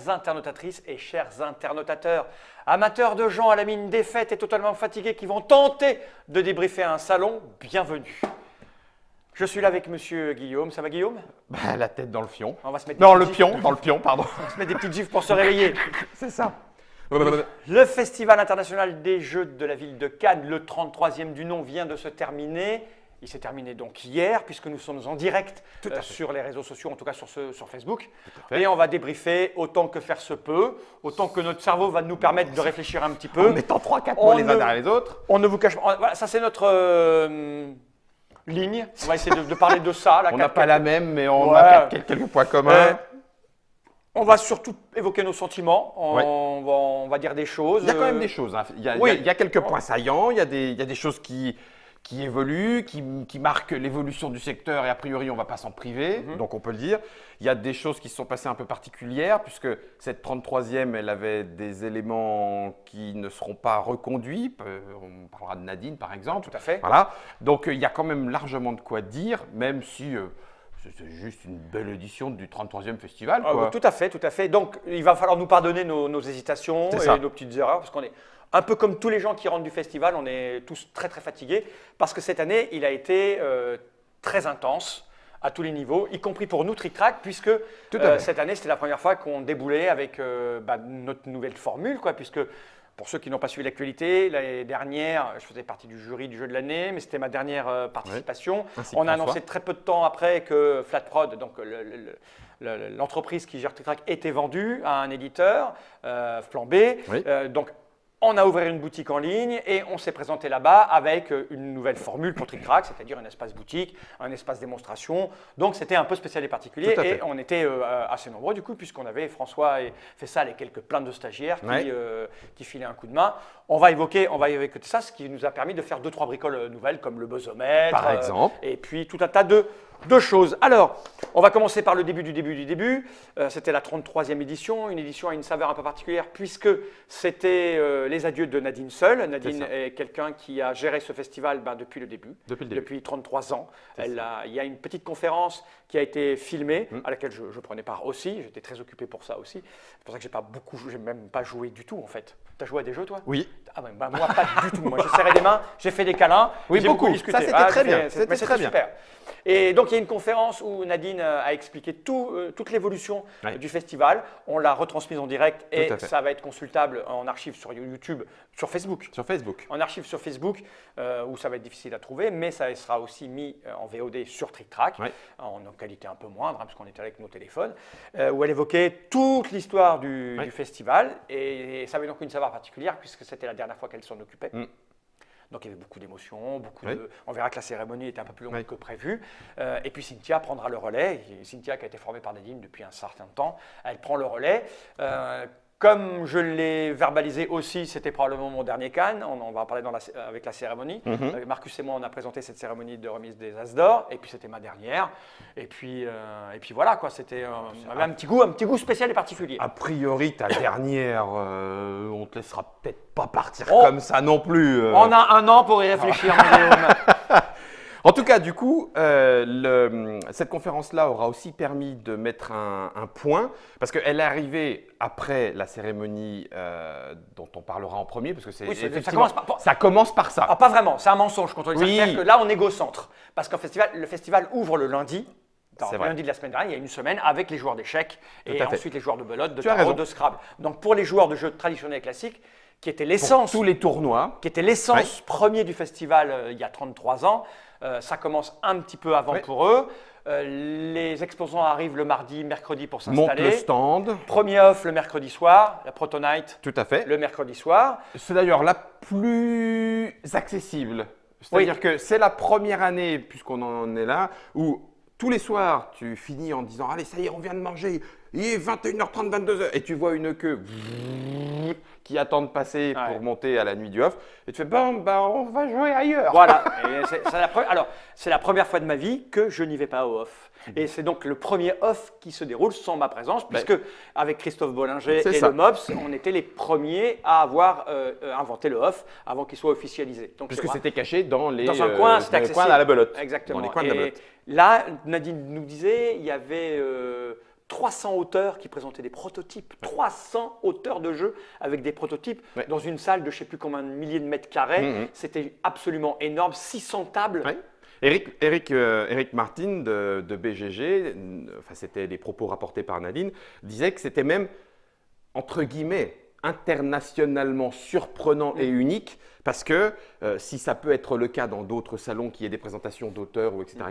chères internautatrices et chers internautateurs, amateurs de gens à la mine défaite et totalement fatigués qui vont tenter de débriefer un salon, bienvenue. Je suis là avec Monsieur Guillaume. Ça va, Guillaume? Bah, la tête dans le fion. On va se mettre Non, le pion, dans le pion, pardon. On va se mettre des petites gifles pour se réveiller. C'est ça. Le Festival international des jeux de la ville de Cannes, le 33e du nom, vient de se terminer. Il s'est terminé donc hier, puisque nous sommes en direct sur les réseaux sociaux, en tout cas sur Facebook. Et on va débriefer autant que faire se peut, autant que notre cerveau va nous permettre de réfléchir un petit peu. En mettant 3-4 mots les uns derrière les autres. On ne vous cache pas. Voilà, ça, c'est notre ligne. On va essayer de parler de ça. On n'a pas la même, mais on a quelques points communs. On va surtout évoquer nos sentiments, on va dire des choses. Il y a quand même des choses. Hein. Il y a quelques points saillants, il y a des choses qui évoluent, qui marquent l'évolution du secteur et a priori on ne va pas s'en priver, donc on peut le dire. Il y a des choses qui se sont passées un peu particulières puisque cette 33e, elle avait des éléments qui ne seront pas reconduits. On parlera de Nadine par exemple. Tout à fait. Voilà. Donc il y a quand même largement de quoi dire, même si… c'est juste une belle édition du 33e festival. Quoi. Tout à fait, tout à fait. Donc, il va falloir nous pardonner nos hésitations et nos petites erreurs, parce qu'on est un peu comme tous les gens qui rentrent du festival, on est tous très très fatigués, parce que cette année, il a été très intense à tous les niveaux, y compris pour nous, Trick Track, puisque cette année, c'était la première fois qu'on déboulait avec notre nouvelle formule, quoi, puisque… Pour ceux qui n'ont pas suivi l'actualité, l'année dernière, je faisais partie du jury du jeu de l'année, mais c'était ma dernière participation. On a annoncé très peu de temps après que Flatprod, donc l'entreprise qui gère Trick Track, était vendue à un éditeur, Flambé. Donc, on a ouvert une boutique en ligne et on s'est présenté là-bas avec une nouvelle formule pour Trick Track, c'est-à-dire un espace boutique, un espace démonstration. Donc, c'était un peu spécial et particulier et on était assez nombreux du coup, puisqu'on avait François et Fessal et quelques plaintes de stagiaires qui filaient un coup de main. On va évoquer ça, ce qui nous a permis de faire 2-3 bricoles nouvelles comme le buzzomètre, par exemple, et puis tout un tas de choses. Alors, on va commencer par le début du début. C'était la 33e édition, une édition à une saveur un peu particulière puisque c'était les adieux de Nadine seule. Nadine est quelqu'un qui a géré ce festival depuis le début, depuis 33 ans. Il y a une petite conférence qui a été filmée, à laquelle je prenais part aussi. J'étais très occupé pour ça aussi. C'est pour ça que j'ai même pas joué du tout en fait. Tu as joué à des jeux toi? Oui. Ah ben, moi pas du tout. Moi j'ai serré des mains, j'ai fait des câlins, oui, j'ai beaucoup discuté. Ça c'était très bien. C'était super. Et donc, il y a une conférence où Nadine a expliqué toute l'évolution du festival. On l'a retransmise en direct et ça va être consultable en archive sur YouTube, sur Facebook. Sur Facebook. En archive sur Facebook, où ça va être difficile à trouver, mais ça sera aussi mis en VOD sur Trick Track, en qualité un peu moindre, parce qu'on était avec nos téléphones, où elle évoquait toute l'histoire du festival. Et ça avait donc une saveur particulière, puisque c'était la dernière fois qu'elle s'en occupait. Donc, il y avait beaucoup d'émotions, on verra que la cérémonie était un peu plus longue que prévu. Et puis, Cynthia prendra le relais. Cynthia, qui a été formée par Nadine depuis un certain temps, elle prend le relais. Comme je l'ai verbalisé aussi, c'était probablement mon dernier Cannes. On va en parler avec la cérémonie. Marcus et moi, on a présenté cette cérémonie de remise des As d'Or. Et puis, c'était ma dernière. Et puis voilà, quoi. C'était avait un petit goût spécial et particulier. A priori, ta dernière, on te laissera peut-être pas partir comme ça non plus. On a un an pour y réfléchir, Guillaume. En tout cas, du coup, cette conférence-là aura aussi permis de mettre un point, parce qu'elle est arrivée après la cérémonie dont on parlera en premier, parce que ça commence par ça. Ah, pas vraiment, c'est un mensonge contre les C'est-à-dire que là, on est égocentre, parce que le festival ouvre le lundi. Lundi de la semaine dernière, il y a une semaine, avec les joueurs d'échecs et ensuite les joueurs de belote, de tarot, de Scrabble. Donc, pour les joueurs de jeux traditionnels et classiques, qui était l'essence, tous les tournois, qui était l'essence premier du festival il y a 33 ans. Ça commence un petit peu avant pour eux. Les exposants arrivent le mardi, mercredi pour s'installer. Montent le stand. Premier off le mercredi soir, la Proto Night. Tout à fait. Le mercredi soir. C'est d'ailleurs la plus accessible. C'est-à-dire que c'est la première année, puisqu'on en est là, où tous les soirs, tu finis en disant « Allez, ça y est, on vient de manger, il est 21h30, 22h » et tu vois une queue qui attend de passer pour monter à la nuit du off et tu fais « Bon, on va jouer ailleurs ». Voilà. C'est la première fois de ma vie que je n'y vais pas au off. Et c'est donc le premier off qui se déroule sans ma présence, puisque avec Christophe Bollinger et le MOPS, on était les premiers à avoir inventé le off avant qu'il soit officialisé. Donc, puisque c'était caché dans un coin, dans les coins à la belote. Exactement. Dans les coins de la belote. Là, Nadine nous disait, il y avait 300 auteurs qui présentaient des prototypes. 300 auteurs de jeux avec des prototypes dans une salle de je ne sais plus combien de milliers de mètres carrés. C'était absolument énorme. 600 tables. Eric Martin de BGG, enfin c'était les propos rapportés par Nadine, disait que c'était même, entre guillemets, internationalement surprenant et unique, parce que si ça peut être le cas dans d'autres salons qui aient des présentations d'auteurs, ou etc.,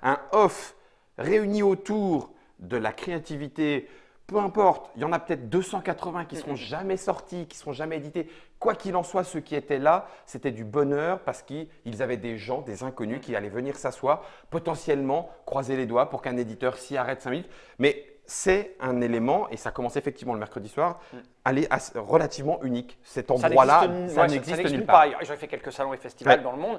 un off réuni autour de la créativité, peu importe, il y en a peut-être 280 qui ne seront jamais sortis, qui ne seront jamais édités. Quoi qu'il en soit, ceux qui étaient là, c'était du bonheur parce qu'ils avaient des gens, des inconnus qui allaient venir s'asseoir, potentiellement croiser les doigts pour qu'un éditeur s'y arrête 5 minutes. Mais c'est un élément, et ça commence effectivement le mercredi soir, relativement unique. Cet endroit-là, ça n'existe nulle part. J'ai fait quelques salons et festivals dans le monde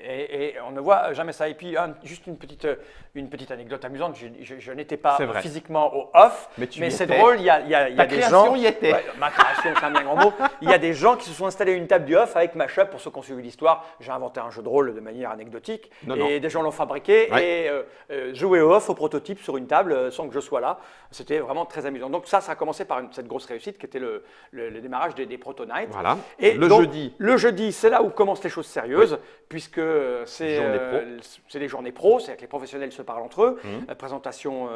et on ne voit jamais ça. Et puis, juste une petite anecdote amusante. Je n'étais pas physiquement au off, mais c'est drôle. Il y a des gens. Y était. Ma création, c'est un bien grand mot. Il y a des gens qui se sont installés à une table du off avec Mashup. Pour ceux qui ont suivi l'histoire, j'ai inventé un jeu de rôle de manière anecdotique. Des gens l'ont fabriqué et joué au off, au prototype sur une table sans que je sois là. C'était vraiment très amusant. Donc ça a commencé par cette grosse réussite qui était le démarrage des Proto Night. Voilà. Et le jeudi, c'est là où commencent les choses sérieuses, puisque c'est les journées pro, c'est-à-dire que les professionnels se parlent entre eux, la présentation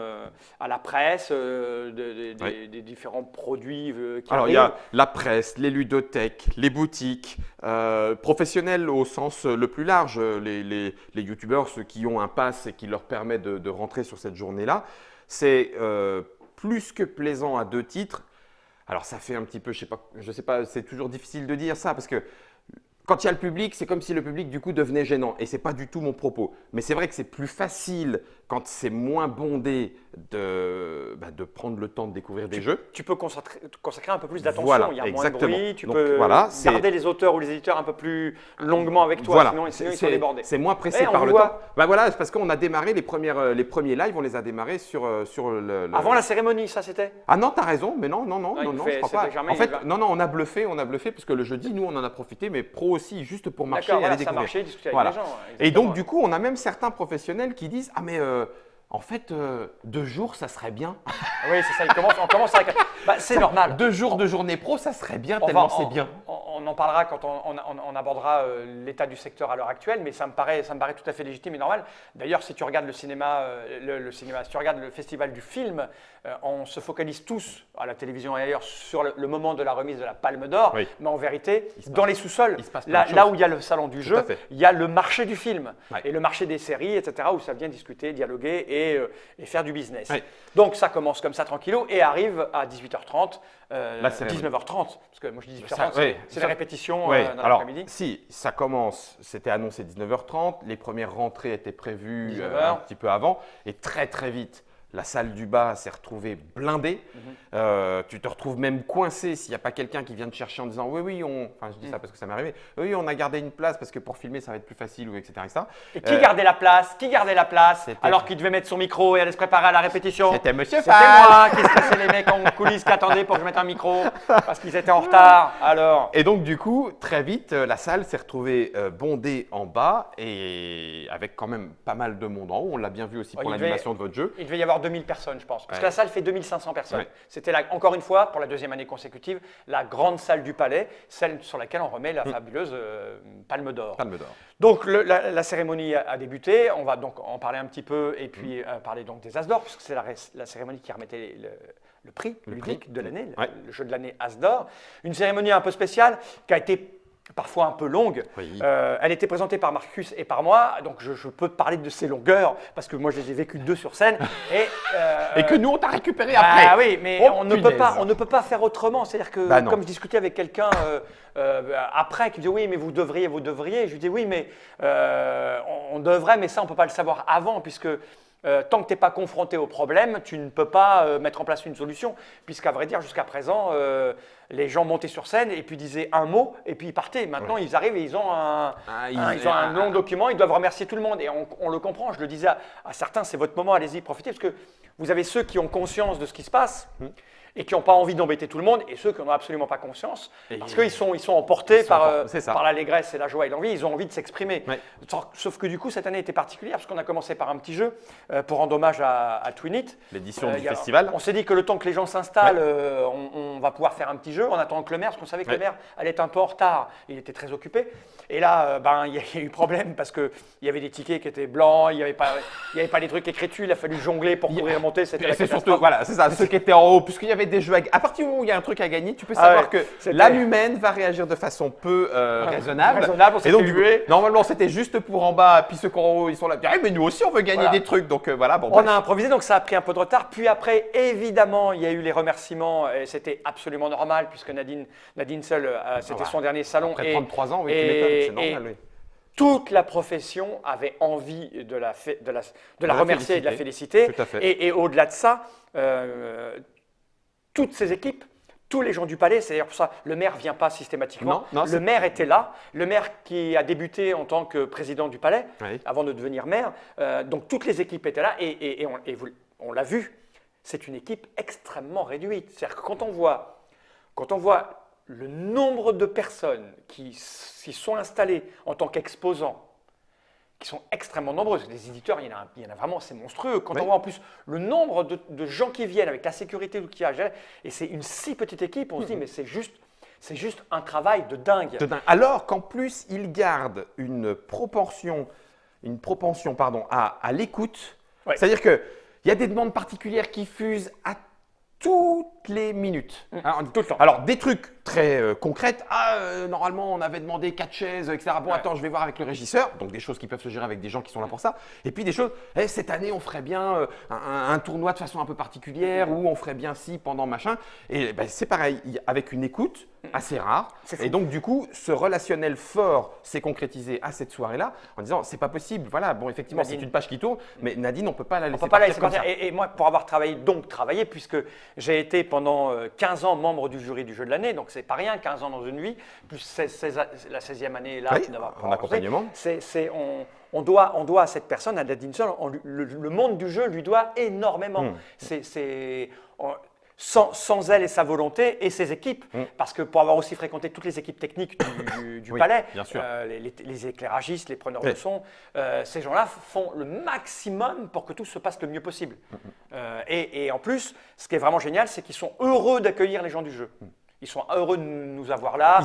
à la presse, des différents produits qui Alors arrivent. il y a la presse, les ludothèques, les boutiques, professionnels au sens le plus large, les youtubeurs, ceux qui ont un pass et qui leur permet de rentrer sur cette journée-là. C'est plus que plaisant à 2 titres. Alors ça fait un petit peu, je sais pas, c'est toujours difficile de dire ça parce que quand il y a le public, c'est comme si le public du coup devenait gênant et c'est pas du tout mon propos. Mais c'est vrai que c'est plus facile quand c'est moins bondé de prendre le temps de découvrir des jeux. Tu peux consacrer un peu plus d'attention, voilà, il y a exactement. moins de bruit, tu peux garder les auteurs ou les éditeurs un peu plus longuement avec toi, sinon ils sont débordés. C'est moins pressé par le temps. Voilà, c'est parce qu'on a démarré les premiers lives, on les a démarrés sur le… Avant la cérémonie, ça c'était? Ah non, tu as raison, mais non, je crois pas. En fait, on a bluffé parce que le jeudi, nous, on en a profité, mais pro aussi, juste pour marcher et aller découvrir. Ça marchait, discuter avec les gens. Et donc, du coup, on a même certains professionnels qui disent « Ah mais… en fait, 2 jours, ça serait bien. » Oui, c'est ça, on commence avec… c'est normal. 2 jours de journée pro, ça serait bien, tellement c'est bien. On en parlera quand on abordera l'état du secteur à l'heure actuelle, mais ça me paraît tout à fait légitime et normal. D'ailleurs, si tu regardes le cinéma, si tu regardes le festival du film, on se focalise tous, à la télévision et ailleurs, sur le moment de la remise de la Palme d'Or, mais en vérité, dans les sous-sols, là où il y a le salon du jeu, il y a le marché du film et le marché des séries, etc., où ça vient discuter, dialoguer et faire du business. Donc ça commence comme ça tranquillo et arrive à 18h30, 19h30, parce que moi je dis 18h30, c'est les répétitions dans l'après-midi. Si, ça commence, c'était annoncé 19h30, les premières rentrées étaient prévues un petit peu avant et très très vite. La salle du bas s'est retrouvée blindée. Tu te retrouves même coincé s'il n'y a pas quelqu'un qui vient te chercher en disant « Oui, enfin je dis ça parce que ça m'est arrivé. Oui, on a gardé une place parce que pour filmer, ça va être plus facile, ou etc. » Et qui gardait la place? Alors qu'il devait mettre son micro et aller se préparer à la répétition? C'était Monsieur C'était moi qui stressais les mecs en coulisses qui attendaient pour que je mette un micro parce qu'ils étaient en retard. Alors. Et donc du coup, très vite, la salle s'est retrouvée bondée en bas et avec quand même pas mal de monde en haut. On l'a bien vu aussi pour l'animation de votre jeu. Il devait y avoir 2000 personnes, je pense. Parce que la salle fait 2500 personnes. C'était encore une fois, pour la 2e année consécutive, la grande salle du Palais, celle sur laquelle on remet la fabuleuse Palme d'Or. Donc la cérémonie a débuté. On va donc en parler un petit peu et puis parler donc des As d'Or, puisque c'est la cérémonie qui remettait le prix ludique de l'année, le jeu de l'année As d'Or. Une cérémonie un peu spéciale qui a été parfois un peu longue. Elle était présentée par Marcus et par moi, donc je peux te parler de ces longueurs parce que moi je les ai vécues 2 sur scène. Et que nous on t'a récupéré après. Ah oui, mais on ne peut pas faire autrement. C'est-à-dire que comme je discutais avec quelqu'un après qui me disait oui mais vous devriez, je lui dis oui mais on devrait, mais ça on ne peut pas le savoir avant puisque tant que tu n'es pas confronté au problème, tu ne peux pas mettre en place une solution, puisqu'à vrai dire, jusqu'à présent, les gens montaient sur scène et puis disaient un mot et puis ils partaient. Maintenant, ils arrivent et ils ont un long document, ils doivent remercier tout le monde et on le comprend. Je le disais à certains, c'est votre moment, allez-y, profitez, parce que vous avez ceux qui ont conscience de ce qui se passe. et qui n'ont pas envie d'embêter tout le monde, et ceux qui n'en ont absolument pas conscience, parce qu'ils sont emportés par l'allégresse et la joie et l'envie, ils ont envie de s'exprimer. Ouais. Sauf que du coup, cette année était particulière, parce qu'on a commencé par un petit jeu pour rendre hommage à Twinit. L'édition du festival. On s'est dit que le temps que les gens s'installent, on va pouvoir faire un petit jeu, en attendant que le maire, parce qu'on savait que le maire allait être un peu en retard, il était très occupé. Et là, il y a eu problème, parce qu'il y avait des tickets qui étaient blancs, il n'y avait pas les trucs écritus, il a fallu jongler pour pouvoir remonter. C'est surtout, voilà, c'est ça, ceux qui étaient en haut, puisqu'il y avait des jeux à partir du moment où il y a un truc à gagner, tu peux savoir que l'âme humaine va réagir de façon peu raisonnable. Et donc, normalement, c'était juste pour en bas, puis ceux qui sont en haut, ils sont là. Mais nous aussi, on veut gagner des trucs. Donc voilà. Bon, on a improvisé, donc ça a pris un peu de retard. Puis après, évidemment, il y a eu les remerciements. Et c'était absolument normal, puisque Nadine seule, c'était son dernier salon. Après 33 ans, oui, tu m'étonnes, c'est normal, oui. Toute la profession avait envie de la remercier et de la féliciter. Tout à fait. Et au-delà de ça, toutes ces équipes, tous les gens du palais, c'est d'ailleurs pour ça le maire ne vient pas systématiquement. Non, le maire était là, le maire qui a débuté en tant que président du palais, avant de devenir maire. Donc toutes les équipes étaient là et on l'a vu, c'est une équipe extrêmement réduite. C'est-à-dire que quand on voit le nombre de personnes qui s'y sont installées en tant qu'exposants, qui sont extrêmement nombreuses. Les éditeurs, il y en a vraiment, c'est monstrueux. Quand on voit en plus le nombre de gens qui viennent avec la sécurité qu'il y a à gérer, et c'est une si petite équipe, on se dit, mais c'est juste un travail de dingue. Alors qu'en plus, ils gardent une propension à l'écoute. Ouais. C'est-à-dire qu'il y a des demandes particulières qui fusent à toutes les minutes. Tout le temps. Alors, des trucs très concrets. Normalement, on avait demandé 4 chaises, etc. Bon, attends, je vais voir avec le régisseur. Donc, des choses qui peuvent se gérer avec des gens qui sont là pour ça. Et puis, des choses, cette année, on ferait bien un tournoi de façon un peu particulière ou on ferait bien ci pendant machin. Et c'est pareil, avec une écoute assez rare. Et donc, du coup, ce relationnel fort s'est concrétisé à cette soirée-là en disant, c'est pas possible. Voilà, bon, effectivement, c'est une page qui tourne, mais Nadine, on ne peut pas la laisser partir comme ça. Et moi, pour avoir travaillé, puisque j'ai été pendant 15 ans membre du jury du jeu de l'année, donc c'est pas rien, 15 ans dans une vie, plus la 16e année là d'avoir en accompagnement. On doit à cette personne, à Nadine Seul, le monde du jeu lui doit énormément. Sans elle et sa volonté et ses équipes, parce que pour avoir aussi fréquenté toutes les équipes techniques du palais, les éclairagistes, les preneurs de son, ces gens-là font le maximum pour que tout se passe le mieux possible. Et en plus, ce qui est vraiment génial, c'est qu'ils sont heureux d'accueillir les gens du jeu. Ils sont heureux de nous avoir là.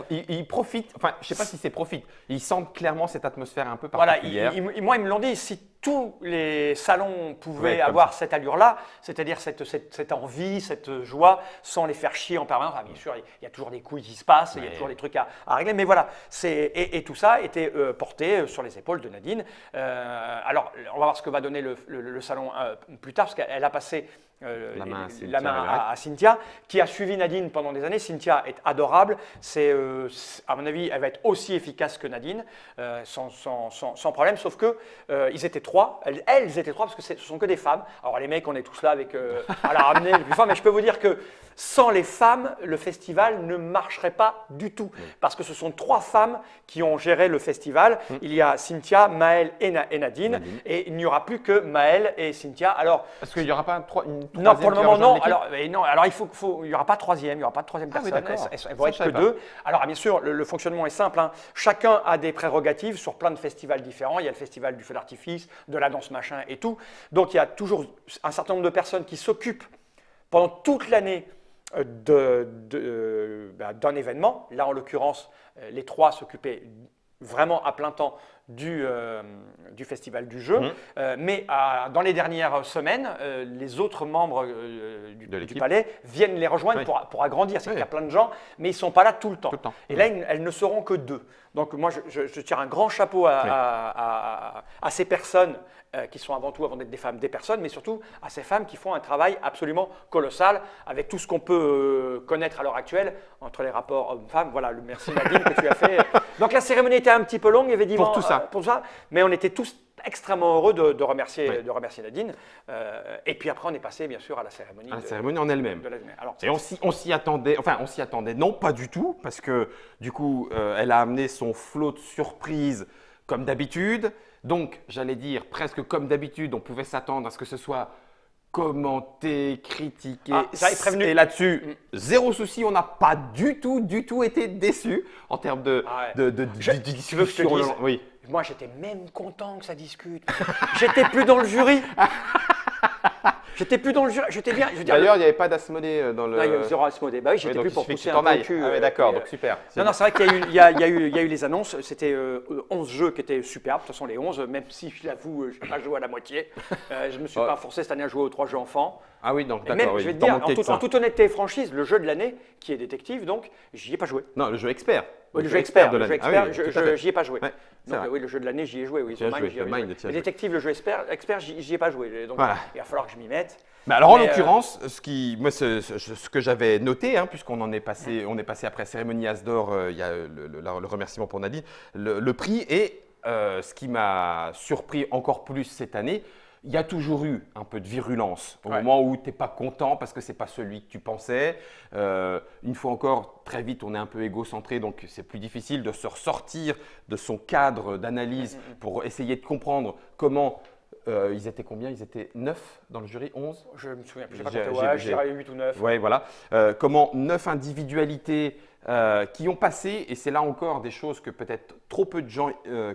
Ils profitent, enfin, je ne sais pas si c'est profite, ils sentent clairement cette atmosphère un peu particulière. Voilà, moi, ils me l'ont dit, si tous les salons pouvaient avoir cette allure-là, c'est-à-dire cette envie, cette joie, sans les faire chier en permanence. Bien sûr, il y a toujours des couilles qui se passent, il y a toujours des trucs à régler, mais voilà. Et tout ça était porté sur les épaules de Nadine. Alors, on va voir ce que va donner le salon plus tard, parce qu'elle a passé la main à Cynthia, qui a suivi Nadine pendant des années. Cynthia est adorable. À mon avis, elle va être aussi efficace que Nadine, sans problème, sauf que ils étaient trois. Elles étaient trois parce que ce sont que des femmes. Alors les mecs, on est tous là avec à la ramener les plus forts, mais je peux vous dire que sans les femmes, le festival ne marcherait pas du tout. Parce que ce sont 3 femmes qui ont géré le festival. Il y a Cynthia, Maëlle et Nadine. Et il n'y aura plus que Maëlle et Cynthia. Alors, est-ce qu'il n'y aura pas une troisième? Non, pour le moment, non. Alors, il n'y aura pas de troisième. Il n'y aura pas de troisième personne. Elles vont être que 2. Alors, bien sûr, le fonctionnement est simple. Chacun a des prérogatives sur plein de festivals différents. Il y a le festival du feu d'artifice, de la danse machin et tout. Donc, il y a toujours un certain nombre de personnes qui s'occupent pendant toute l'année d'un événement. Là, en l'occurrence, les 3 s'occupaient vraiment à plein temps du festival du jeu. Mais dans les dernières semaines, les autres membres du palais viennent les rejoindre pour agrandir. C'est qu'il y a plein de gens, mais ils ne sont pas là tout le temps. Et là, elles ne seront que 2. Donc moi, je tire un grand chapeau à ces personnes qui sont avant tout, avant d'être des femmes, des personnes, mais surtout à ces femmes qui font un travail absolument colossal avec tout ce qu'on peut connaître à l'heure actuelle entre les rapports hommes-femmes. Voilà, merci Nadine que tu as fait. Donc la cérémonie était un petit peu longue, évidemment, pour ça, mais on était tous extrêmement heureux de remercier Nadine. Et puis après, on est passé bien sûr à la cérémonie. À la cérémonie en elle-même. Et on s'y attendait, non, pas du tout, parce que du coup, elle a amené son flot de surprises comme d'habitude. Donc, j'allais dire presque comme d'habitude, on pouvait s'attendre à ce que ce soit commenté, critiqué. Ça est prévenu. Et là-dessus, zéro souci, on n'a pas du tout été déçus en termes de discussion. Tu veux que je te dise, oui. Moi, j'étais même content que ça discute. J'étais plus dans le jury. J'étais plus dans le jury. J'étais bien. D'ailleurs, il n'y avait pas d'Asmodée dans le. Non, il y avait zéro Asmodée. Bah oui, j'étais plus pour pousser un peu le cul. Ah, d'accord, donc super. Non, c'est vrai qu'il y a eu les annonces. C'était 11 jeux qui étaient superbes. De toute façon, les 11, même si je l'avoue, je n'ai pas joué à la moitié. Je ne me suis pas forcé cette année à jouer aux 3 jeux enfants. Ah oui, donc d'accord. Même, je vais te dire, en toute honnêteté et franchise, le jeu de l'année, qui est détective, donc, j'y ai pas joué. Non, le jeu expert. Le jeu expert de l'année. J'y ai pas joué. Ouais, donc oui, le jeu de l'année, j'y ai joué. Oui, The Mind, j'y ai joué. Le détective, le jeu expert, j'y ai pas joué. Donc voilà. Il va falloir que je m'y mette. Mais alors en l'occurrence, ce que j'avais noté, puisqu'on en est passé, on est passé après cérémonie Asdor, il y a le remerciement pour Nadine, le prix et ce qui m'a surpris encore plus cette année. Il y a toujours eu un peu de virulence au moment où tu n'es pas content parce que ce n'est pas celui que tu pensais. Une fois encore, très vite, on est un peu égocentré, donc c'est plus difficile de se ressortir de son cadre d'analyse pour essayer de comprendre comment… ils étaient combien? Ils étaient 9 dans le jury, 11? Je me souviens plus, je n'ai pas compté, je dirais 8 ou 9. Oui, voilà. Comment 9 individualités qui ont passé, et c'est là encore des choses que peut-être trop peu de gens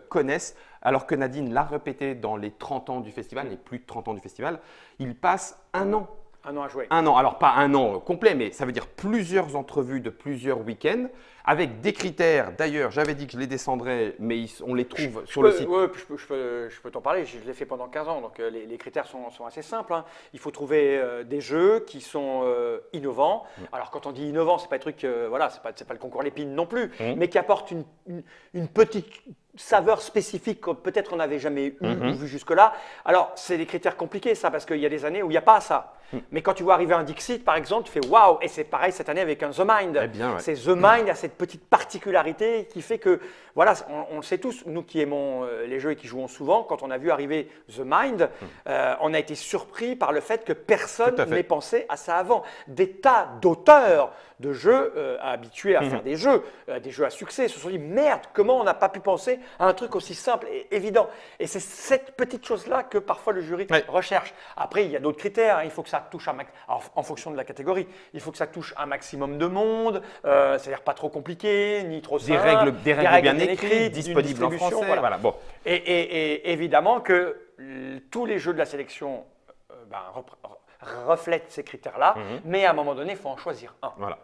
connaissent, alors que Nadine l'a répété dans les 30 ans du festival, les plus de 30 ans du festival, il passe un an. Un an à jouer. Un an, alors pas un an complet, mais ça veut dire plusieurs entrevues de plusieurs week-ends, avec des critères. D'ailleurs, j'avais dit que je les descendrais, mais on les trouve sur le site. Oui, je peux t'en parler, je l'ai fait pendant 15 ans, donc les critères sont assez simples. Il faut trouver des jeux qui sont innovants. Alors quand on dit innovant, c'est pas un truc, voilà, c'est pas le concours Lépine non plus, mais qui apporte une petite saveur spécifique que peut-être on n'avait jamais eu ou vu jusque-là. Alors, c'est des critères compliqués, ça, parce qu'il y a des années où il n'y a pas ça. Mais quand tu vois arriver un Dixit, par exemple, tu fais waouh! Et c'est pareil cette année avec un The Mind. Eh bien, ouais. C'est The Mind a cette petite particularité qui fait que, voilà, on le sait tous, nous qui aimons les jeux et qui jouons souvent, quand on a vu arriver The Mind, on a été surpris par le fait que personne n'ait pensé à ça avant. Des tas d'auteurs de jeux habitués à faire des jeux à succès se sont dit merde, comment on n'a pas pu penser à un truc aussi simple et évident. Et c'est cette petite chose-là que parfois le jury recherche. Après, il y a d'autres critères. Il faut que ça touche en fonction de la catégorie, il faut que ça touche un maximum de monde, c'est-à-dire pas trop compliqué, ni trop simple. Des règles bien écrites, disponibles en français. Voilà. Bon. Et évidemment que tous les jeux de la sélection reflètent ces critères-là, mais à un moment donné, il faut en choisir un. Voilà.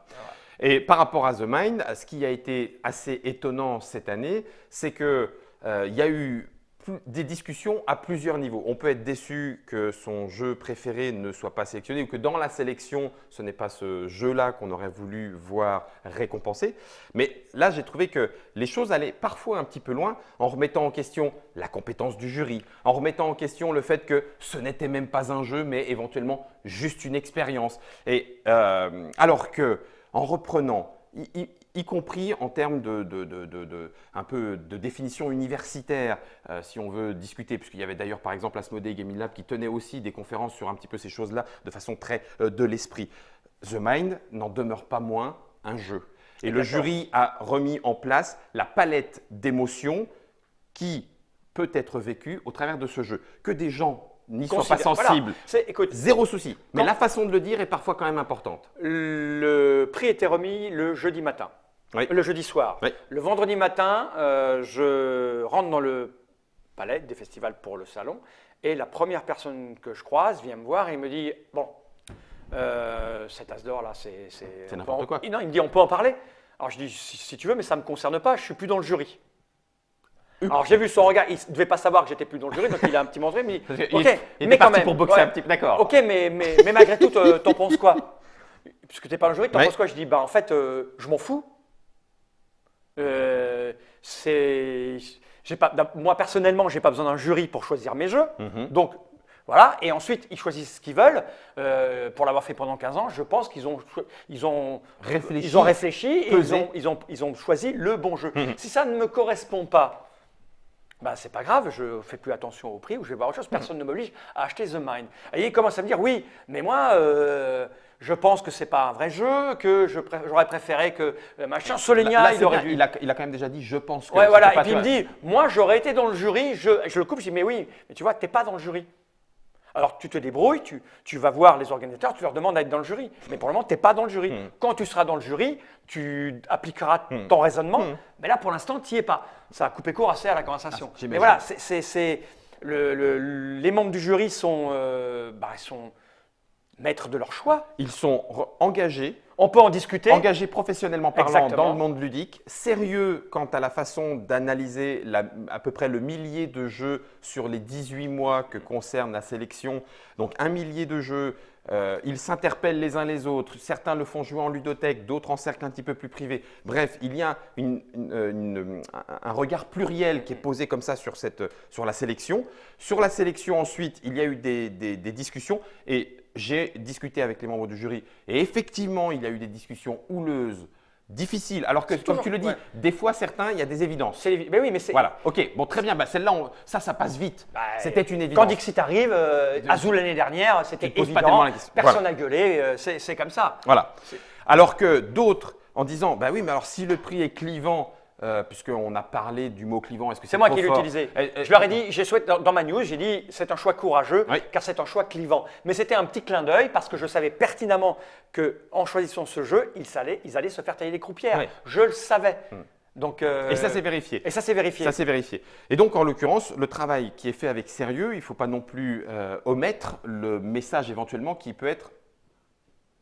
Et par rapport à The Mind, ce qui a été assez étonnant cette année, c'est qu'il y a eu des discussions à plusieurs niveaux. On peut être déçu que son jeu préféré ne soit pas sélectionné ou que dans la sélection, ce n'est pas ce jeu-là qu'on aurait voulu voir récompensé. Mais là, j'ai trouvé que les choses allaient parfois un petit peu loin en remettant en question la compétence du jury, en remettant en question le fait que ce n'était même pas un jeu, mais éventuellement juste une expérience. Et alors que en reprenant, y compris en termes un peu de définition universitaire, si on veut discuter, puisqu'il y avait d'ailleurs par exemple Asmodée Gaming Lab qui tenait aussi des conférences sur un petit peu ces choses-là de façon très de l'esprit. The Mind n'en demeure pas moins un jeu. Et le jury a remis en place la palette d'émotions qui peut être vécue au travers de ce jeu. Que des gens n'y soient pas sensibles, voilà. Zéro souci. Mais la façon de le dire est parfois quand même importante. Le prix était remis le jeudi matin. Le jeudi soir. Le vendredi matin, je rentre dans le palais des festivals pour le salon et la première personne que je croise vient me voir et me dit « Bon, cet as d'or là, c'est n'importe quoi. » Non, il me dit « On peut en parler ?» Alors je dis « Si tu veux, mais ça ne me concerne pas, je ne suis plus dans le jury. » Alors j'ai vu son regard, il ne devait pas savoir que j'étais plus dans le jury, donc il a un petit montré, mais il est parti pour boxer un petit peu, d'accord. Ok, mais malgré tout, t'en penses quoi? Puisque tu n'es pas dans le jury, t'en penses quoi? Je dis, en fait, je m'en fous. Moi personnellement, j'ai pas besoin d'un jury pour choisir mes jeux, donc voilà. Et ensuite, ils choisissent ce qu'ils veulent. Pour l'avoir fait pendant 15 ans, je pense qu'ils ont réfléchi et ils ont choisi le bon jeu. Si ça ne me correspond pas, c'est pas grave, je ne fais plus attention au prix ou je vais voir autre chose. Personne ne m'oblige à acheter The Mind. Et il commence à me dire oui, mais moi, je pense que c'est pas un vrai jeu, que j'aurais préféré que machin. Solenia, il aurait dû. Il a quand même déjà dit je pense que. Ouais, voilà. Et puis il me dit moi, j'aurais été dans le jury. Je le coupe. Je dis mais oui, mais tu vois, t'es pas dans le jury. Alors tu te débrouilles, tu vas voir les organisateurs, tu leur demandes d'être dans le jury. Mais pour le moment, tu n'es pas dans le jury. Quand tu seras dans le jury, tu appliqueras ton raisonnement. Mais là, pour l'instant, tu n'y es pas. Ça a coupé court assez à la conversation. Mais voilà, les membres du jury sont maîtres de leur choix. Ils sont engagés. On peut en discuter. Engagés professionnellement parlant dans le monde ludique, sérieux quant à la façon d'analyser à peu près le millier de jeux sur les 18 mois que concerne la sélection. Donc 1 millier de jeux, ils s'interpellent les uns les autres. Certains le font jouer en ludothèque, d'autres en cercle un petit peu plus privé. Bref, il y a un regard pluriel qui est posé comme ça sur la sélection. Sur la sélection ensuite, il y a eu des discussions et j'ai discuté avec les membres du jury et effectivement, il y a eu des discussions houleuses, difficiles. Alors que, comme tu le dis, des fois, certains, il y a des évidences. Mais oui, mais c'est… Voilà, ok, bon, très bien. Bah, celle-là, ça passe vite. C'était une évidence. Quand Dixit arrive, Azul l'année dernière, c'était évident. Personne n'a gueulé, c'est comme ça. Voilà. Alors que d'autres, en disant, bah oui, mais alors si le prix est clivant, puisqu'on a parlé du mot clivant, est-ce que c'est moi qui l'ai utilisé. Je leur ai dit, dans ma news, j'ai dit c'est un choix courageux car c'est un choix clivant. Mais c'était un petit clin d'œil parce que je savais pertinemment qu'en choisissant ce jeu, ils allaient se faire tailler les croupières. Oui. Je le savais. Donc, et ça s'est vérifié. Et ça s'est vérifié. Ça s'est vérifié. Et donc, en l'occurrence, le travail qui est fait avec sérieux, il ne faut pas non plus omettre le message éventuellement qui peut être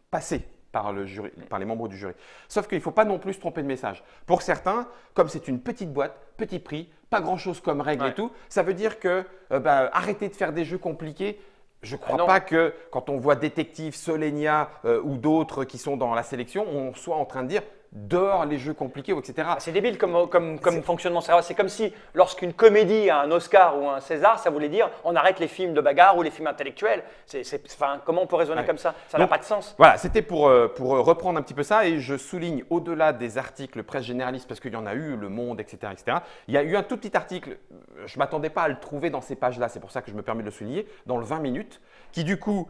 passé par les membres du jury. Sauf qu'il ne faut pas non plus se tromper de message. Pour certains, comme c'est une petite boîte, petit prix, pas grand-chose comme règle et tout, ça veut dire que arrêtez de faire des jeux compliqués. Je ne crois pas que quand on voit Détective, Solenia ou d'autres qui sont dans la sélection, on soit en train de dire dehors les jeux compliqués, etc. C'est débile comme fonctionnement. C'est comme si lorsqu'une comédie a un Oscar ou un César, ça voulait dire on arrête les films de bagarre ou les films intellectuels. Comment on peut raisonner comme ça? Ça n'a pas de sens. Voilà, c'était pour reprendre un petit peu ça et je souligne au-delà des articles presse généraliste parce qu'il y en a eu, Le Monde, etc., etc. Il y a eu un tout petit article, je ne m'attendais pas à le trouver dans ces pages-là, c'est pour ça que je me permets de le souligner, dans le 20 minutes, qui du coup…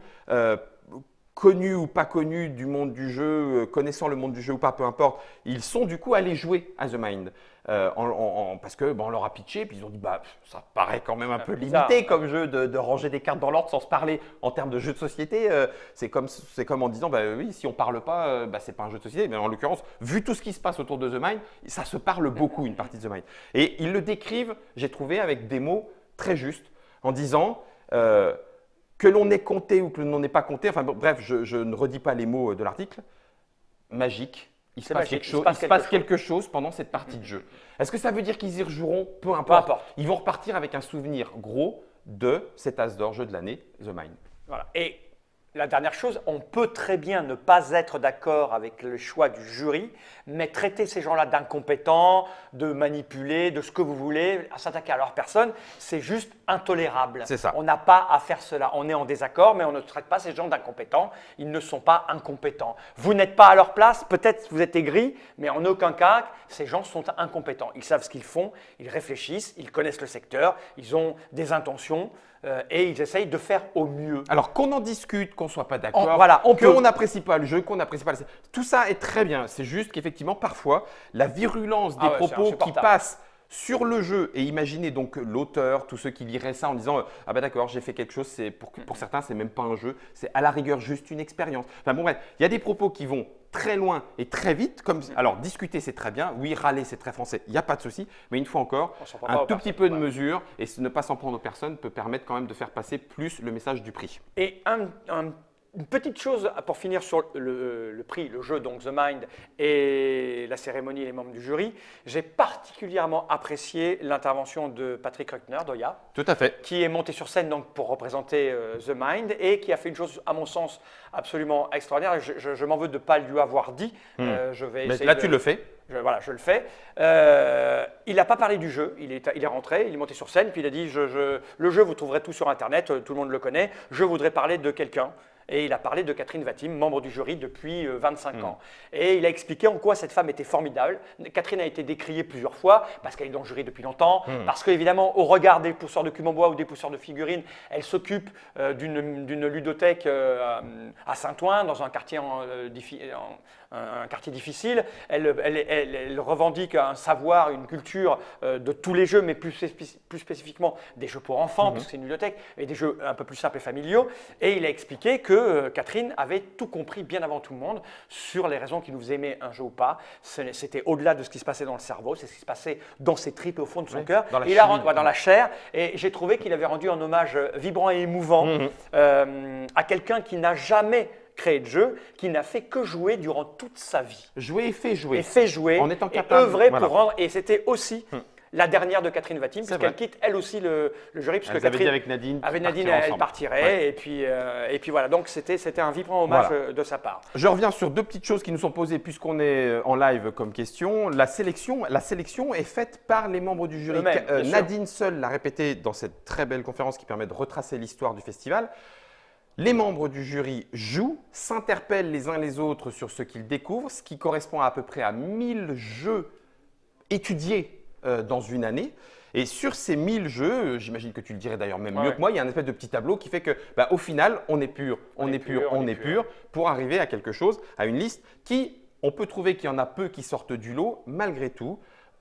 connus ou pas connus du monde du jeu, connaissant le monde du jeu ou pas, peu importe, ils sont du coup allés jouer à The Mind parce que on leur a pitché, puis ils ont dit ça paraît quand même un peu limité comme jeu de ranger des cartes dans l'ordre sans se parler en termes de jeu de société. C'est comme en disant oui, si on parle pas, c'est pas un jeu de société. Mais en l'occurrence, vu tout ce qui se passe autour de The Mind, ça se parle beaucoup une partie de The Mind. Et ils le décrivent, j'ai trouvé, avec des mots très justes, en disant que l'on ait compté ou que l'on n'ait pas compté, enfin bref, je ne redis pas les mots de l'article, magique, il se passe quelque chose pendant cette partie de jeu. Est-ce que ça veut dire qu'ils y rejoueront? Peu importe. Ils vont repartir avec un souvenir gros de cet as d'or jeu de l'année, The Mind. Voilà. Et la dernière chose, on peut très bien ne pas être d'accord avec le choix du jury, mais traiter ces gens-là d'incompétents, de manipulés, de ce que vous voulez, à s'attaquer à leur personne, c'est juste intolérable. C'est ça. On n'a pas à faire cela. On est en désaccord, mais on ne traite pas ces gens d'incompétents. Ils ne sont pas incompétents. Vous n'êtes pas à leur place, peut-être vous êtes aigris, mais en aucun cas, ces gens sont incompétents. Ils savent ce qu'ils font, ils réfléchissent, ils connaissent le secteur, ils ont des intentions. Et ils essayent de faire au mieux. Alors qu'on en discute, qu'on ne soit pas d'accord, qu'on n'apprécie pas le jeu, qu'on n'apprécie pas le… Tout ça est très bien. C'est juste qu'effectivement, parfois, la virulence des propos qui passent sur le jeu, et imaginez donc l'auteur, tous ceux qui liraient ça en disant « Ah ben d'accord, j'ai fait quelque chose, pour certains, c'est même pas un jeu, c'est à la rigueur juste une expérience. » Enfin bon bref, il y a des propos qui vont très loin et très vite. Alors discuter, c'est très bien. Oui, râler, c'est très français, il n'y a pas de souci. Mais une fois encore, un tout petit peu de mesure et ne pas s'en prendre aux personnes peut permettre quand même de faire passer plus le message du prix. Et une petite chose pour finir sur le prix, le jeu, donc The Mind et la cérémonie et les membres du jury, j'ai particulièrement apprécié l'intervention de Patrick Ruckner d'Oya. Tout à fait. Qui est monté sur scène donc, pour représenter The Mind et qui a fait une chose, à mon sens, absolument extraordinaire. Je m'en veux de ne pas lui avoir dit. Je vais essayer là, tu le fais. Voilà, je le fais. Il n'a pas parlé du jeu. Il est rentré, il est monté sur scène, puis il a dit le jeu, vous trouverez tout sur Internet, tout le monde le connaît. Je voudrais parler de quelqu'un. Et il a parlé de Catherine Vatim, membre du jury depuis 25 ans. Et il a expliqué en quoi cette femme était formidable. Catherine a été décriée plusieurs fois parce qu'elle est dans le jury depuis longtemps, parce qu'évidemment, au regard des pousseurs de cubes en bois ou des pousseurs de figurines, elle s'occupe d'une ludothèque à Saint-Ouen, dans un quartier, un quartier difficile. Elle revendique un savoir, une culture de tous les jeux, mais plus spécifiquement des jeux pour enfants, parce que c'est une ludothèque, et des jeux un peu plus simples et familiaux. Et il a expliqué que Catherine avait tout compris bien avant tout le monde sur les raisons qui nous faisaient aimer un jeu ou pas. C'était au-delà de ce qui se passait dans le cerveau, c'est ce qui se passait dans ses tripes et au fond de son cœur. Dans la chair. Et j'ai trouvé qu'il avait rendu un hommage vibrant et émouvant à quelqu'un qui n'a jamais créé de jeu, qui n'a fait que jouer durant toute sa vie. Jouer et fait jouer. Et fait jouer. En étant capable. Et œuvrer pour rendre. Et c'était aussi la dernière de Catherine Vatim, puisqu'elle quitte elle aussi le jury. Puisque Catherine, dit avec Nadine. Avec Nadine, elle partirait. Ouais. Et puis voilà. Donc c'était un vibrant hommage de sa part. Je reviens sur deux petites choses qui nous sont posées puisqu'on est en live comme question. La sélection est faite par les membres du jury. Nadine seule l'a répété dans cette très belle conférence qui permet de retracer l'histoire du festival. Les membres du jury jouent, s'interpellent les uns les autres sur ce qu'ils découvrent, ce qui correspond à peu près à 1000 jeux étudiés dans une année. Et sur ces 1000 jeux, j'imagine que tu le dirais d'ailleurs même mieux que moi, il y a un espèce de petit tableau qui fait que, au final, on est pur, on est pur, pour arriver à quelque chose, à une liste qui, on peut trouver qu'il y en a peu qui sortent du lot, malgré tout.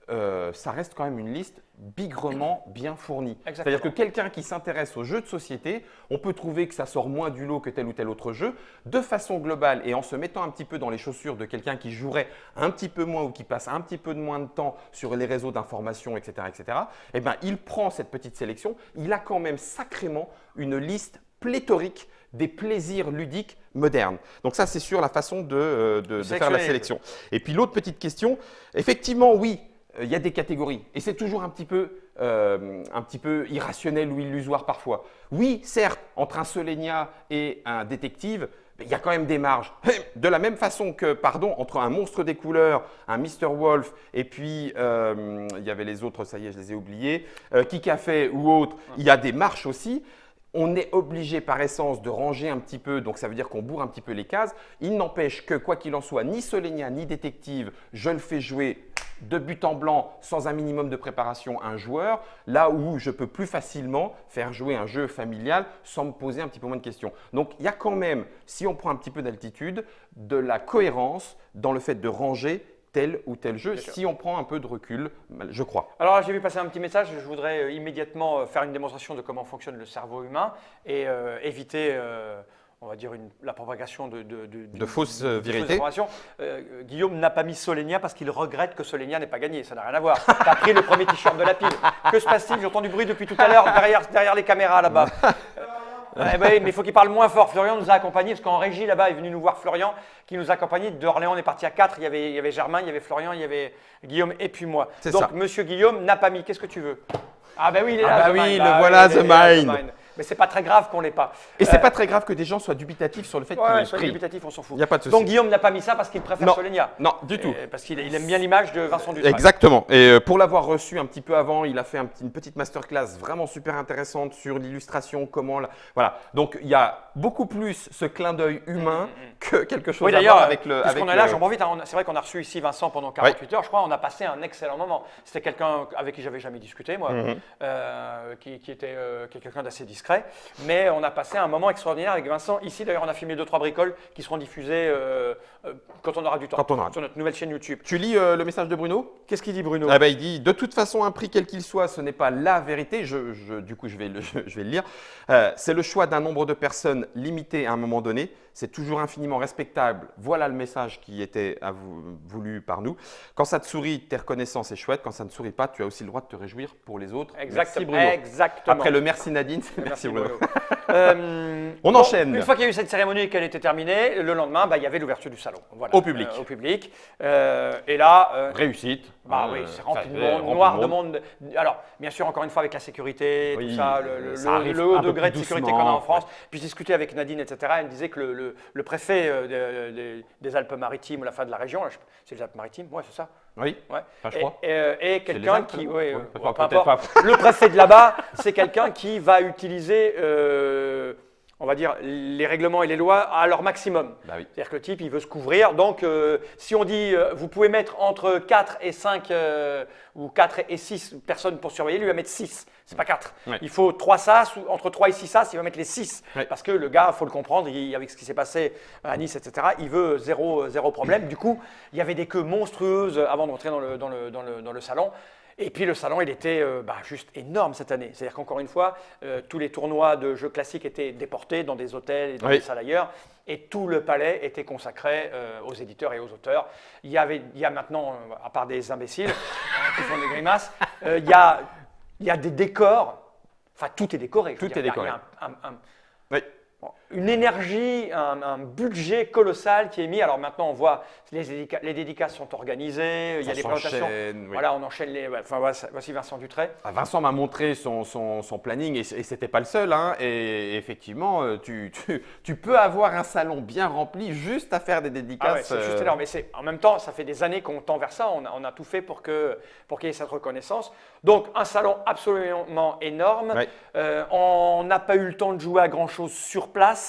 Ça reste quand même une liste bigrement bien fournie. C'est-à-dire que quelqu'un qui s'intéresse aux jeux de société, on peut trouver que ça sort moins du lot que tel ou tel autre jeu. De façon globale et en se mettant un petit peu dans les chaussures de quelqu'un qui jouerait un petit peu moins ou qui passe un petit peu de moins de temps sur les réseaux d'information, etc., eh bien, il prend cette petite sélection. Il a quand même sacrément une liste pléthorique des plaisirs ludiques modernes. Donc ça, c'est sur la façon de faire la sélection. Et puis l'autre petite question, effectivement, oui, il y a des catégories et c'est toujours un petit peu irrationnel ou illusoire parfois. Oui, certes, entre un Solenia et un détective, il y a quand même des marges. De la même façon que, entre un monstre des couleurs, un Mr. Wolf et puis il y avait les autres, ça y est, je les ai oubliés, Kikafé ou autre, il y a des marges aussi. On est obligé par essence de ranger un petit peu, donc ça veut dire qu'on bourre un petit peu les cases. Il n'empêche que, quoi qu'il en soit, ni Solenia ni détective, je le fais jouer de but en blanc sans un minimum de préparation un joueur, là où je peux plus facilement faire jouer un jeu familial sans me poser un petit peu moins de questions. Donc il y a quand même, si on prend un petit peu d'altitude, de la cohérence dans le fait de ranger tel ou tel jeu, si on prend un peu de recul, je crois. Alors j'ai vu passer un petit message, je voudrais immédiatement faire une démonstration de comment fonctionne le cerveau humain et éviter, on va dire, la propagation de fausses vérités. Guillaume n'a pas mis Solenia parce qu'il regrette que Solenia n'ait pas gagné, ça n'a rien à voir. Tu as pris le premier t-shirt de la pile. Que se passe-t-il? J'entends du bruit depuis tout à l'heure derrière les caméras là-bas. Mais il faut qu'il parle moins fort. Florian nous a accompagnés, parce qu'en régie là-bas, il est venu nous voir Florian, qui nous a accompagnés. D'Orléans, on est parti à 4. Il y avait Germain, il y avait Florian, il y avait Guillaume et puis moi. Donc, monsieur Guillaume n'a pas mis. Qu'est-ce que tu veux? Ah, ben oui, il est là. Ah, bah oui, le voilà, The Mind. Mais c'est pas très grave qu'on l'ait pas. Et c'est pas très grave que des gens soient dubitatifs sur le fait qu'il ait pris. Dubitatifs, on s'en fout. Il n'y a pas de souci. Donc Guillaume n'a pas mis ça parce qu'il préfère Solenia. Non, du tout. Parce qu'il aime bien l'image de Vincent Dutray. Exactement. Et pour l'avoir reçu un petit peu avant, il a fait une petite masterclass vraiment super intéressante sur l'illustration, voilà. Donc il y a beaucoup plus ce clin d'œil humain que quelque chose à voir avec le. Puisqu'on est là, j'en profite. C'est vrai qu'on a reçu ici Vincent pendant 48 heures. Je crois on a passé un excellent moment. C'était quelqu'un avec qui j'avais jamais discuté, moi, qui était quelqu'un d'assez discret. Mais on a passé un moment extraordinaire avec Vincent. Ici, d'ailleurs, on a filmé 2-3 bricoles qui seront diffusées quand on aura du temps sur notre nouvelle chaîne YouTube. Tu lis le message de Bruno? Qu'est-ce qu'il dit, Bruno? Il dit « De toute façon, un prix quel qu'il soit, ce n'est pas la vérité. » Du coup, je vais le lire. C'est le choix d'un nombre de personnes limité à un moment donné. C'est toujours infiniment respectable. Voilà le message qui était voulu par nous. Quand ça te sourit, t'es reconnaissant, c'est chouette. Quand ça ne sourit pas, tu as aussi le droit de te réjouir pour les autres. Exactement. Merci Bruno. Exactement. Après le merci Nadine, c'est merci Bruno. On enchaîne. Une fois qu'il y a eu cette cérémonie et qu'elle était terminée, le lendemain, il y avait l'ouverture du salon. Voilà, au public. Et là… réussite. Oui, c'est rempli de monde, noir de monde. Alors, bien sûr, encore une fois, avec la sécurité, tout ça, le haut degré de sécurité qu'on a en France. Puis je discutais avec Nadine, etc. Elle me disait que le préfet des Alpes-Maritimes, ou la fin de la région, c'est les Alpes-Maritimes, ouais, c'est ça. Oui, je crois. Et quelqu'un qui… peut-être pas. Le préfet de là-bas, c'est quelqu'un qui va utiliser… on va dire, les règlements et les lois à leur maximum. Bah oui. C'est-à-dire que le type, il veut se couvrir. Donc, si on dit, vous pouvez mettre entre 4 et 5 ou 4 et 6 personnes pour surveiller, lui va mettre 6. C'est pas 4. Ouais. Il faut 3 SAS, ou entre 3 et 6 SAS, il va mettre les 6. Ouais. Parce que le gars, il faut le comprendre, avec ce qui s'est passé à Nice, etc., il veut zéro problème. Du coup, il y avait des queues monstrueuses avant d'entrer dans le salon. Et puis le salon, il était juste énorme cette année. C'est-à-dire qu'encore une fois, tous les tournois de jeux classiques étaient déportés dans des hôtels et dans des salles ailleurs. Et tout le palais était consacré aux éditeurs et aux auteurs. Il y a maintenant, à part des imbéciles qui font des grimaces, il y a des décors. Enfin, tout est décoré. Tout est décoré. Oui. Une énergie, un budget colossal qui est mis. Alors maintenant, on voit les dédicaces sont organisées, il y a des présentations. Oui. Voilà, on enchaîne les. Enfin, voici Vincent Dutray. Vincent m'a montré son planning et c'était pas le seul. Hein, et effectivement, tu peux avoir un salon bien rempli juste à faire des dédicaces. Ah ouais, c'est juste énorme. Mais en même temps, ça fait des années qu'on tend vers ça. On a tout fait pour qu'il y ait cette reconnaissance. Donc, un salon absolument énorme. Ouais. On n'a pas eu le temps de jouer à grand-chose sur place.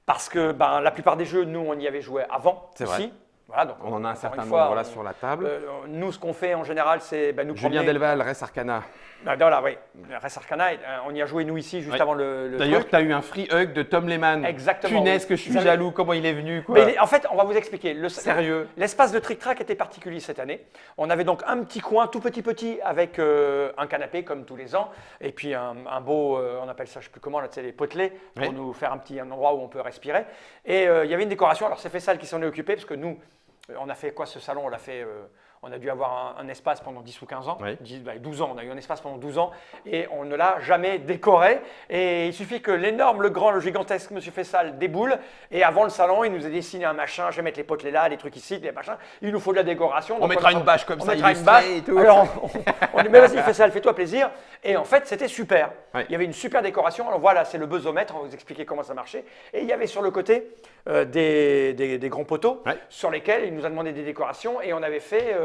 Parce que la plupart des jeux, nous, on y avait joué avant. C'est vrai. Voilà, donc, on en a un certain nombre sur la table. Nous, ce qu'on fait en général, c'est nous Julien Delval, Res Arcana. Voilà, oui. Res Arcana, on y a joué nous ici juste avant le D'ailleurs, tu as eu un free hug de Tom Lehmann. Exactement. Punaise, que je suis jaloux, comment il est venu. Quoi. Mais en fait, on va vous expliquer. Sérieux. L'espace de Trick Track était particulier cette année. On avait donc un petit coin tout petit avec un canapé comme tous les ans et puis un beau, on appelle ça, je ne sais plus comment, là, les potelets pour nous faire un endroit où on peut respirer. Et il y avait une décoration. Alors, c'est Fessal qui s'en est occupé parce que nous, on a fait quoi ce salon? On a dû avoir un espace pendant 10 ou 15 ans, 12 ans, on a eu un espace pendant 12 ans et on ne l'a jamais décoré. Et il suffit que l'énorme, le grand, le gigantesque Monsieur Fessal déboule et avant le salon, il nous a dessiné un machin, je vais mettre les potelets là, les trucs ici, les machins, il nous faut de la décoration. On mettra une bâche comme ça, on mettra une bâche et tout. Alors on dit mais vas-y Fessal, fais-toi plaisir. Et en fait, c'était super. Ouais. Il y avait une super décoration. Alors voilà, c'est le buzzomètre, on va vous expliquer comment ça marchait. Et il y avait sur le côté des grands poteaux sur lesquels il nous a demandé des décorations et on avait fait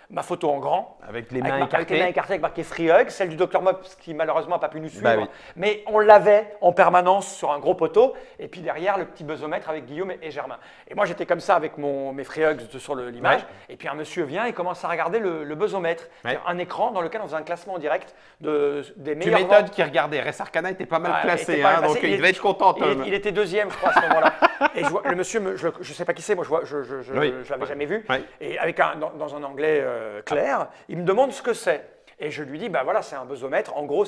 ma photo en grand. Avec les mains écartées. Avec les mains écartées, avec marqué Free Hug, celle du Dr Mops qui malheureusement n'a pas pu nous suivre. Mais on l'avait en permanence sur un gros poteau. Et puis derrière, le petit buzzomètre avec Guillaume et Germain. Et moi, j'étais comme ça avec mes Free Hugs sur l'image. Et puis un monsieur vient et commence à regarder le buzzomètre. Un écran dans lequel on faisait un classement en direct des meilleurs. Tu m'étonnes qui regardait. Res Arcana était pas mal classé, donc il devait être content, Tom. Il était deuxième, je crois, à ce moment-là. Et le monsieur, je ne sais pas qui c'est, moi je ne l'avais jamais vu. Et dans un anglais clair, il me demande ce que c'est. Et je lui dis, voilà, c'est un buzzomètre. En gros,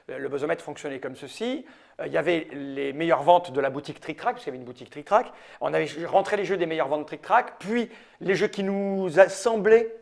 le buzzomètre fonctionnait comme ceci. Il y avait les meilleures ventes de la boutique Trick Track, parce qu'il y avait une boutique Trick Track. On avait rentré les jeux des meilleures ventes Trick Track, puis les jeux qui nous semblaient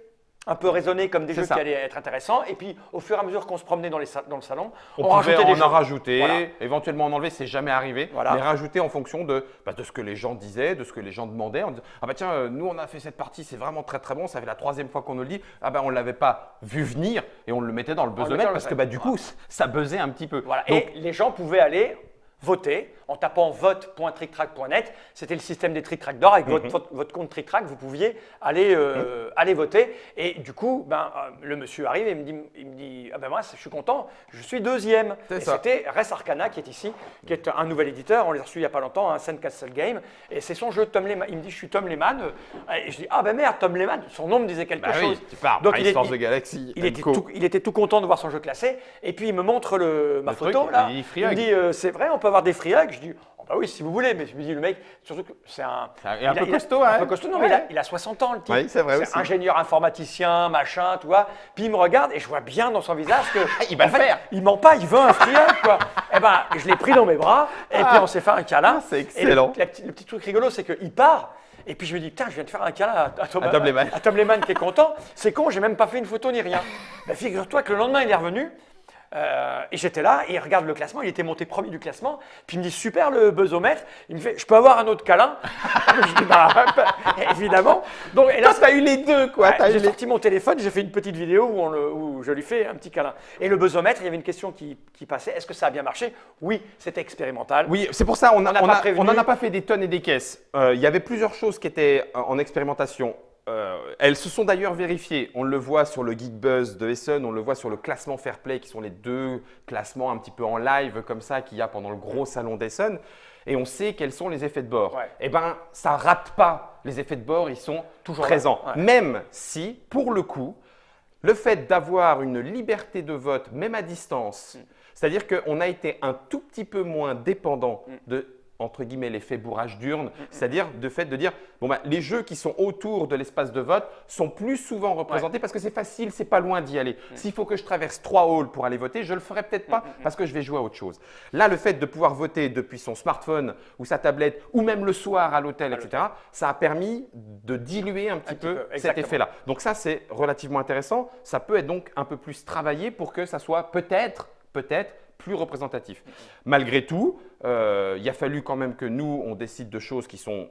un peu raisonnés comme des jeux qui allaient être intéressants. Et puis, au fur et à mesure qu'on se promenait dans le salon, on rajoutait des jeux. On en rajoutait, éventuellement en enlever, c'est jamais arrivé. Mais rajouter en fonction de ce que les gens tisaient, de ce que les gens demandaient. On disait, tiens, nous on a fait cette partie, c'est vraiment très très bon. Ça fait la 3e fois qu'on nous le dit. On ne l'avait pas vu venir et on le mettait dans le buzzomètre parce que du coup, ça buzzait un petit peu. Voilà. Donc, et les gens pouvaient aller voter en tapant vote.tricktrack.net. C'était le système des Trick Track d'or. Avec votre compte Trick Track, vous pouviez aller voter. Et du coup, le monsieur arrive et il me dit moi, je suis content, je suis deuxième. Et c'était Res Arcana qui est ici, qui est un nouvel éditeur. On l'a reçu il n'y a pas longtemps, un Sandcastle Game. Et c'est son jeu Tom Lehmann. Il me dit, je suis Tom Lehmann. Et je dis, merde, Tom Lehmann. Son nom me disait quelque chose. Tu pars, donc il était tout content de voir son jeu classé. Et puis il me montre ma photo. Là. Il me dit, c'est vrai, on peut avoir des free hugs. Je dis, oui, si vous voulez, mais je me dis, le mec, surtout que c'est un peu costaud. Un peu costaud, non, mais il a 60 ans, le type. Oui, c'est vrai aussi. Ingénieur informaticien, machin, tu vois. Puis il me regarde et je vois bien dans son visage que. Il va le faire. Il ment pas, il veut un free hug, quoi. Je l'ai pris dans mes bras et puis on s'est fait un câlin. C'est excellent. Et le petit truc rigolo, c'est qu'il part. Et puis je me dis, putain, je viens de faire un câlin à Tom Lehmann qui est content. C'est con, j'ai même pas fait une photo ni rien. Figure-toi que le lendemain, il est revenu. Et j'étais là, et il regarde le classement, il était monté premier du classement, puis il me dit super le buzzomètre, il me fait je peux avoir un autre câlin? Je dis évidemment. Donc, et là, toi, tu as eu les deux quoi. J'ai sorti mon téléphone, j'ai fait une petite vidéo où je lui fais un petit câlin. Et le buzzomètre, il y avait une question qui passait, est-ce que ça a bien marché? Oui, c'était expérimental. Oui, c'est pour ça on n'en a pas fait des tonnes et des caisses. Il y avait plusieurs choses qui étaient en expérimentation elles se sont d'ailleurs vérifiées. On le voit sur le Geekbuzz de Essen, on le voit sur le classement Fairplay, qui sont les deux classements un petit peu en live comme ça qu'il y a pendant le gros salon d'Essen. Et on sait quels sont les effets de bord. Ouais. Eh bien, ça ne rate pas. Les effets de bord, ils sont toujours présents. Ouais. Même si, pour le coup, le fait d'avoir une liberté de vote, même à distance, c'est-à-dire qu'on a été un tout petit peu moins dépendant de, entre guillemets, l'effet bourrage d'urne, c'est-à-dire de fait de dire, bon, bah, les jeux qui sont autour de l'espace de vote sont plus souvent représentés parce que c'est facile, c'est pas loin d'y aller. S'il faut que je traverse 3 halls pour aller voter, je le ferai peut-être pas parce que je vais jouer à autre chose. Là, le fait de pouvoir voter depuis son smartphone ou sa tablette ou même le soir à l'hôtel, etc., ça a permis de diluer un petit peu cet effet-là. Donc ça, c'est relativement intéressant. Ça peut être donc un peu plus travaillé pour que ça soit peut-être plus représentatif. Malgré tout, il a fallu quand même que nous, on décide de choses qui sont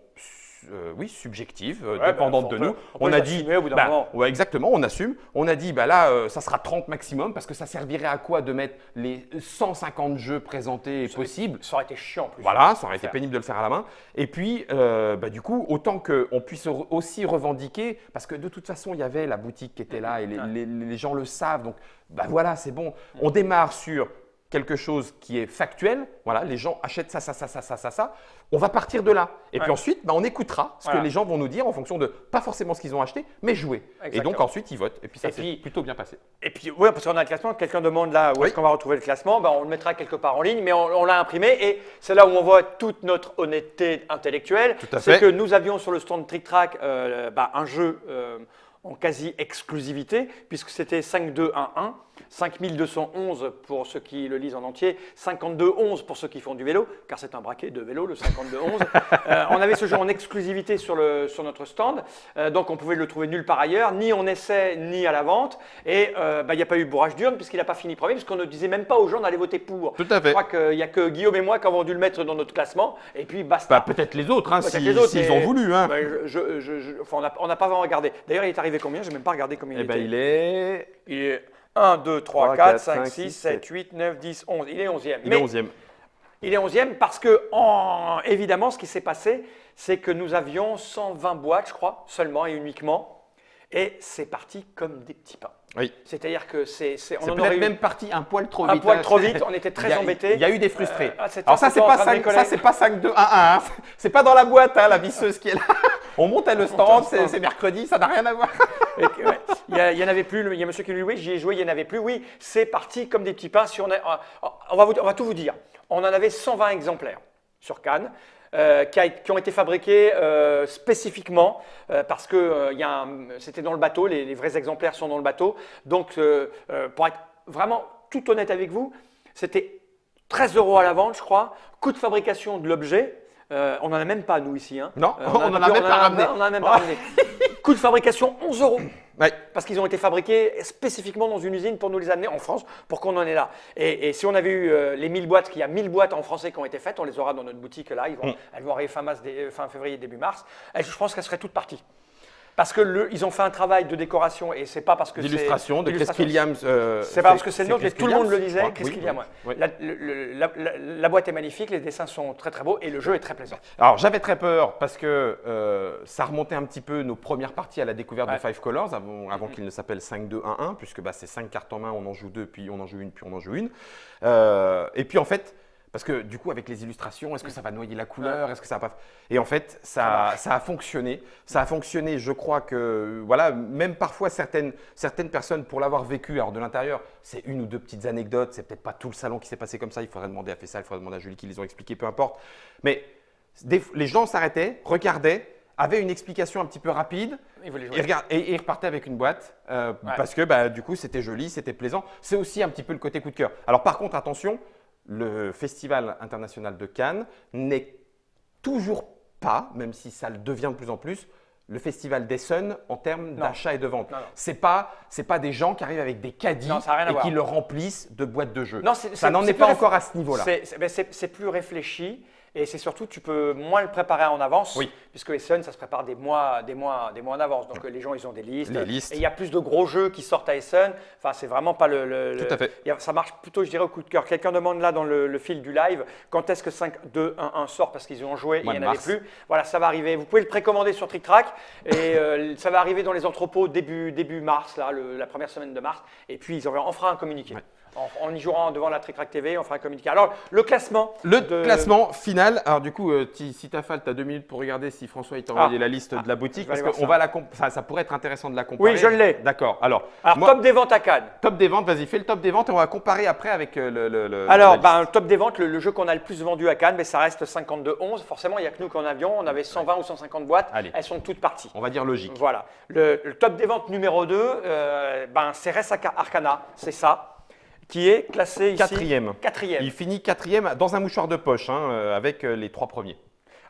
subjectives, dépendantes de nous. On a dit, au bout d'un moment. Ouais, exactement, on assume. On a dit, là, ça sera 30 maximum parce que ça servirait à quoi de mettre les 150 jeux présentés possibles? Ça aurait été chiant en plus. Voilà, ça aurait été pénible de le faire à la main. Et puis, du coup, autant qu'on puisse aussi revendiquer, parce que de toute façon, il y avait la boutique qui était là et les gens le savent. Donc, voilà, c'est bon. On démarre sur quelque chose qui est factuel, voilà, les gens achètent ça, on va partir de là. Et puis ensuite, on écoutera ce que les gens vont nous dire en fonction de, pas forcément ce qu'ils ont acheté, mais jouer. Exactement. Et donc ensuite, ils votent. Et puis ça s'est plutôt bien passé. Et puis, oui, parce qu'on a le classement, quelqu'un demande là où est-ce qu'on va retrouver le classement, on le mettra quelque part en ligne, mais on l'a imprimé et c'est là où on voit toute notre honnêteté intellectuelle. C'est que nous avions sur le stand Trick Track un jeu en quasi-exclusivité, puisque c'était 5-2-1-1, 5211 pour ceux qui le lisent en entier, 5211 pour ceux qui font du vélo, car c'est un braquet de vélo, le 5211. On avait ce jeu en exclusivité sur notre stand, donc on pouvait le trouver nulle part ailleurs, ni en essai, ni à la vente. Et il n'y a pas eu bourrage d'urne, puisqu'il n'a pas fini premier, puisqu'on ne disait même pas aux gens d'aller voter pour. Tout à fait. Je crois qu'il n'y a que Guillaume et moi qui avons dû le mettre dans notre classement, et puis basta. Peut-être les autres, s'ils ont voulu. Hein. On n'a pas vraiment regardé. D'ailleurs, il est arrivé combien? Je n'ai même pas regardé combien il était. Il est 1, 2, 3, 4, 5, 6, 7, 8, 9, 10, 11. Il est 11e. Il est 11e. Il est 11e parce que, évidemment, ce qui s'est passé, c'est que nous avions 120 boîtes, je crois, seulement et uniquement. Et c'est parti comme des petits pains. Oui. C'est-à-dire que on en aurait même parti un poil trop vite. Un poil trop vite, on était très embêtés. Il y a eu des frustrés. Alors ça, c'est pas 5-2-1-1. C'est pas dans la boîte, la visseuse qui est là. On monte à le stand, c'est mercredi, ça n'a rien à voir. Il y en avait plus, il y a monsieur qui lui jouait, j'y ai joué, il n'y en avait plus. Oui, c'est parti comme des petits pains. Si on va tout vous dire. On en avait 120 exemplaires sur Cannes. Qui ont été fabriqués spécifiquement parce que c'était dans le bateau, les vrais exemplaires sont dans le bateau. Donc, pour être vraiment tout honnête avec vous, c'était 13 € à la vente, je crois. Coût de fabrication de l'objet, on n'en a même pas, nous, ici. Hein. Non, on n'en a même pas ramené. On n'en a même pas ramené. Coût de fabrication, 11 €. Ouais. Parce qu'ils ont été fabriqués spécifiquement dans une usine pour nous les amener en France, pour qu'on en ait là. Et si on avait eu les 1000 boîtes, qu'il y a 1000 boîtes en français qui ont été faites, on les aura dans notre boutique là. Elles vont arriver fin février, début mars. Je pense qu'elles seraient toutes parties. Parce qu'ils ont fait un travail de décoration et c'est pas parce que c'est… D'illustration, de Chris Williams. C'est pas parce que c'est le nôtre, mais tout le monde le disait, Chris Williams. Oui. La boîte est magnifique, les dessins sont très très beaux et le jeu est très plaisant. Alors j'avais très peur parce que ça remontait un petit peu nos premières parties à la découverte de Five Colors avant qu'il ne s'appelle 5-2-1-1, puisque c'est 5 cartes en main, on en joue 2, puis on en joue une, puis on en joue une. Et puis en fait… Parce que du coup, avec les illustrations, est-ce que ça va noyer la couleur? Est-ce que ça va pas… Et en fait, ça a fonctionné. Ça a fonctionné, je crois que, voilà, même parfois certaines personnes, pour l'avoir vécu, alors de l'intérieur, c'est une ou deux petites anecdotes, c'est peut-être pas tout le salon qui s'est passé comme ça, il faudrait demander à Fessal, il faudrait demander à Julie qui les ont expliqués, peu importe. Mais les gens s'arrêtaient, regardaient, avaient une explication un petit peu rapide et repartaient avec une boîte parce que du coup, c'était joli, c'était plaisant. C'est aussi un petit peu le côté coup de cœur. Alors par contre, attention, le Festival international de Cannes n'est toujours pas, même si ça le devient de plus en plus, le festival d'Essen en termes d'achat et de vente. C'est pas des gens qui arrivent avec des caddies et qui le remplissent de boîtes de jeux. Ça n'en est pas encore à ce niveau-là. C'est plus réfléchi Et c'est surtout, tu peux moins le préparer en avance, Oui. puisque Essen, ça se prépare des mois en avance. Donc les gens, ils ont des listes. Les listes. Et il y a plus de gros jeux qui sortent à Essen. Enfin, c'est vraiment pas le Tout à fait. ça marche plutôt, je dirais, au coup de cœur. Quelqu'un demande là dans le fil du live, quand est-ce que 5-2-1-1 sort parce qu'ils ont joué et il n'y en avait plus. Voilà, ça va arriver. Vous pouvez le précommander sur Trick Track et ça va arriver dans les entrepôts début mars, là, la première semaine de mars. Et puis, on fera un communiqué. Ouais. En y jouant devant la Trick Track TV, on fera un communiqué. Alors, le classement. Classement final. Alors, du coup, si tu as 2 minutes pour regarder si François t'a envoyé la liste de la boutique, parce que ça pourrait être intéressant de la comparer. Oui, je l'ai. D'accord. Alors, top des ventes à Cannes. Top des ventes, vas-y, fais le top des ventes et on va comparer après avec le. Alors, le top des ventes, le jeu qu'on a le plus vendu à Cannes, mais ça reste 52-11. Forcément, il n'y a que nous qu'en avion. On avait 120 ou 150 boîtes. Allez. Elles sont toutes parties. On va dire logique. Voilà. Le top des ventes numéro 2, c'est Res Arcana. C'est ça. Qui est classé ici quatrième. Quatrième. Il finit quatrième dans un mouchoir de poche avec les 3 premiers.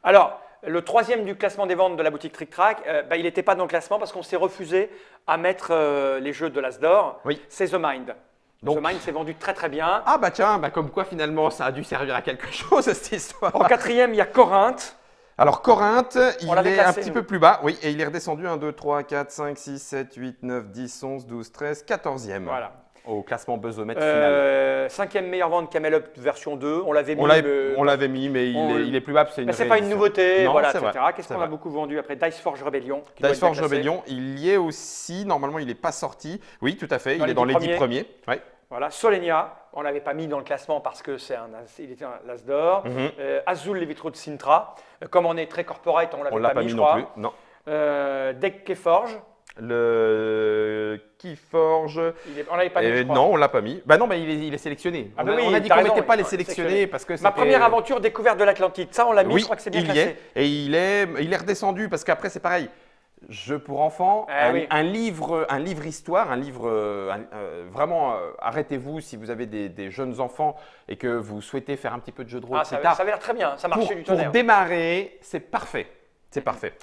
Alors, le troisième du classement des ventes de la boutique Trick Track, il n'était pas dans le classement parce qu'on s'est refusé à mettre les jeux de l'Asdor. Oui. C'est The Mind. Donc, The Mind s'est vendu très très bien. Ah bah tiens, comme quoi finalement ça a dû servir à quelque chose cette histoire. En quatrième, il y a Corinthe. Alors Corinthe, il est un petit peu plus bas, oui, et il est redescendu 1, 2, 3, 4, 5, 6, 7, 8, 9, 10, 11, 12, 13, 14e. Voilà. Au classement Buzzomètre final. 5e meilleure vente Camel Up version 2. On l'avait mis. On l'avait mis, mais il est plus bas. Mais ce n'est pas une nouveauté, non, voilà, etc. Qu'est-ce qu'on a beaucoup vendu après Dice Forge Rebellion? Dice Forge Rebellion, il y est aussi. Normalement, il n'est pas sorti. Oui, tout à fait. Il est dans les 10 premiers. Ouais. Voilà. Solenia, on ne l'avait pas mis dans le classement parce que il était un As d'or. Azul, les vitraux de Sintra. Comme on est très corporate, on ne l'avait pas mis, je crois. Non plus. Non. Deck Keyforge. Le Keyforge. On l'avait pas mis, je crois. Non, on l'a pas mis. Bah non, mais il est sélectionné. Ah on a dit qu'on ne mettait pas les sélectionnés parce que ma première aventure découverte de l'Atlantide. Ça, on l'a mis. Oui, je crois que c'est bien classé. Et il est redescendu parce qu'après c'est pareil. Jeu pour enfants, un livre histoire, vraiment. Arrêtez-vous si vous avez des jeunes enfants et que vous souhaitez faire un petit peu de jeu de rôle. Ça avait l'air très bien. Ça marchait du tonnerre. Pour démarrer, c'est parfait. C'est parfait.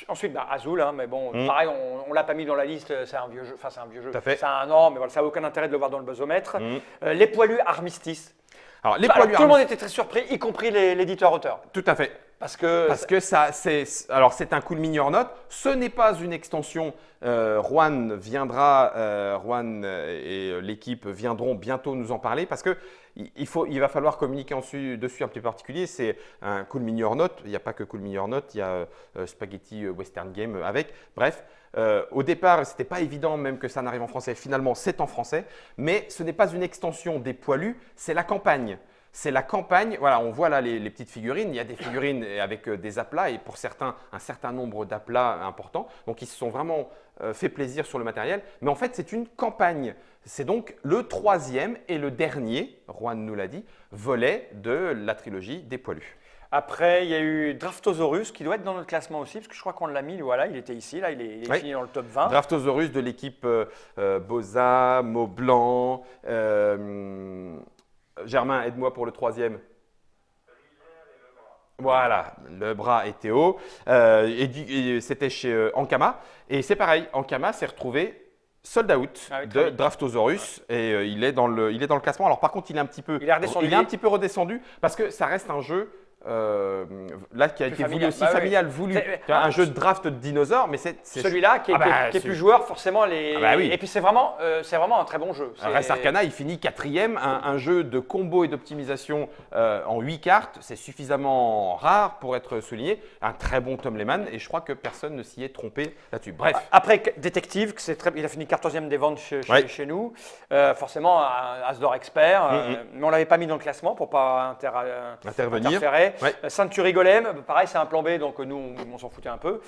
Ensuite, Azul, mais bon, pareil, on ne l'a pas mis dans la liste, c'est un vieux jeu. Enfin, c'est un vieux jeu. C'est un an, mais voilà, ça n'a aucun intérêt de le voir dans le Buzzomètre. Les poilus Armistice. Alors, tout le monde était très surpris, y compris l'éditeur-auteur. Tout à fait. Parce que c'est un cool mini hors note. Ce n'est pas une extension. Juan et l'équipe viendront bientôt nous en parler parce que il va falloir communiquer dessus un petit peu particulier. C'est un cool mini hors note. Il n'y a pas que cool mini hors note. Il y a Spaghetti Western Game avec. Bref. Au départ, ce n'était pas évident même que ça n'arrive en français. Finalement, c'est en français. Mais ce n'est pas une extension des poilus, c'est la campagne. C'est la campagne. Voilà, on voit là les petites figurines. Il y a des figurines avec des aplats et pour certains, un certain nombre d'aplats importants. Donc, ils se sont vraiment fait plaisir sur le matériel. Mais en fait, c'est une campagne. C'est donc le 3e et le dernier, Juan nous l'a dit, volet de la trilogie des poilus. Après, il y a eu Draftosaurus qui doit être dans notre classement aussi, parce que je crois qu'on l'a mis, voilà, il était ici, là, il est fini dans le top 20. Draftosaurus de l'équipe Boza, Maublanc. Germain, aide-moi pour le 3e. Voilà, le bras et Théo. C'était chez Ankama. Et c'est pareil, Ankama s'est retrouvé sold out de Draftosaurus et il est dans le classement. Alors par contre, il est un petit peu redescendu parce que ça reste un jeu là qui a été voulu aussi familial, voulu. Un jeu de draft de dinosaures, mais c'est celui-là qui est plus joueur forcément. Et puis c'est vraiment un très bon jeu. Res Arcana, il finit 4e, un jeu de combo et d'optimisation en 8 cartes, c'est suffisamment rare pour être souligné. Un très bon Tom Lehmann et je crois que personne ne s'y est trompé là-dessus. Bref. Après Détective, il a fini 14e des ventes chez nous, forcément un Asdor expert, mais on ne l'avait pas mis dans le classement pour ne pas interférer. Century Golem, pareil, c'est un plan B, donc nous, on s'en foutait un peu.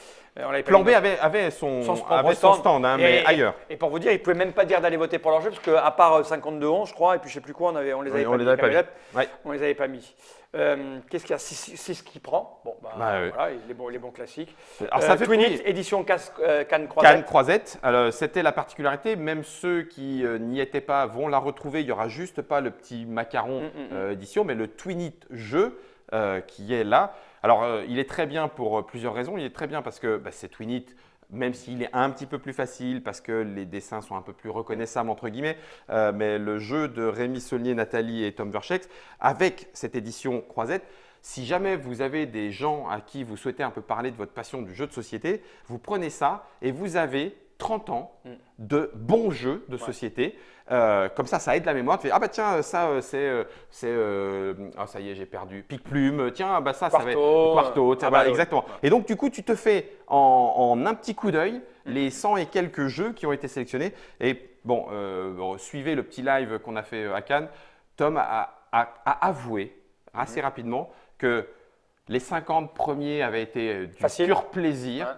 Plan B avait son stand, mais ailleurs. Et pour vous dire, ils ne pouvaient même pas dire d'aller voter pour leur jeu, parce qu'à part 52-11, je crois, et puis je ne sais plus quoi, on les avait pas mis. On les avait pas mis. Qu'est-ce qu'il y a 6 qui prend. Bon, voilà, les bons classiques. Alors, ça fait Twinit, édition Cannes Croisette. Cannes Croisette. C'était la particularité. Même ceux qui n'y étaient pas vont la retrouver. Il n'y aura juste pas le petit macaron édition, mais le Twinit jeu qui est là. Alors, il est très bien pour plusieurs raisons. Il est très bien parce que c'est Twinit. Même s'il est un petit peu plus facile parce que les dessins sont un peu plus reconnaissables entre guillemets, mais le jeu de Rémi Saulnier, Nathalie et Tom Verchex, avec cette édition Croisette, Si jamais vous avez des gens à qui vous souhaitez un peu parler de votre passion du jeu de société, vous prenez ça et vous avez 30 ans de bons jeux de société. Comme ça aide la mémoire. Tu fais, ah bah tiens, ça c'est ah ça y est, j'ai perdu. Pique-plume, tiens, bah ça va être Quarto. Exactement. Ouais. Et donc du coup, tu te fais en un petit coup d'œil les 100 et quelques jeux qui ont été sélectionnés. Et bon, suivez le petit live qu'on a fait à Cannes. Tom a avoué assez rapidement que les 50 premiers avaient été du pur plaisir. Ouais.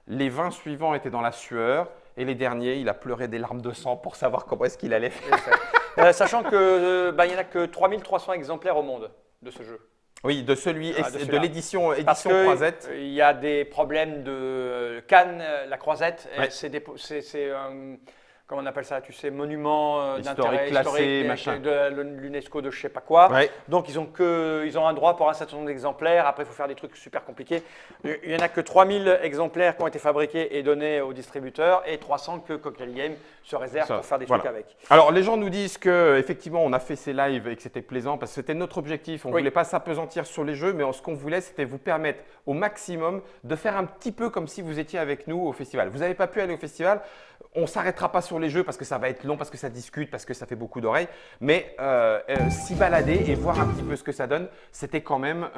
Les 20 suivants étaient dans la sueur. Et les derniers, il a pleuré des larmes de sang pour savoir comment est-ce qu'il allait faire. Sachant qu'il n'y en a que 3300 exemplaires au monde de ce jeu. Oui, de l'édition Croisette. Il y a des problèmes de Cannes, la Croisette. Ouais. C'est comment on appelle ça, tu sais, monument d'intérêt historique de l'UNESCO de je ne sais pas quoi. Ouais. Donc, ils ont un droit pour un certain nombre d'exemplaires. Après, il faut faire des trucs super compliqués. Il n'y en a que 3000 exemplaires qui ont été fabriqués et donnés aux distributeurs et 300 que Cocktail Game se réserve pour faire des trucs avec. Alors, les gens nous disent qu'effectivement, on a fait ces lives et que c'était plaisant parce que c'était notre objectif. On ne voulait pas s'apesantir sur les jeux, mais ce qu'on voulait, c'était vous permettre au maximum de faire un petit peu comme si vous étiez avec nous au festival. Vous n'avez pas pu aller au festival. On ne s'arrêtera pas sur les jeux parce que ça va être long, parce que ça discute, parce que ça fait beaucoup d'oreilles. Mais s'y balader et voir un petit peu ce que ça donne, c'était quand même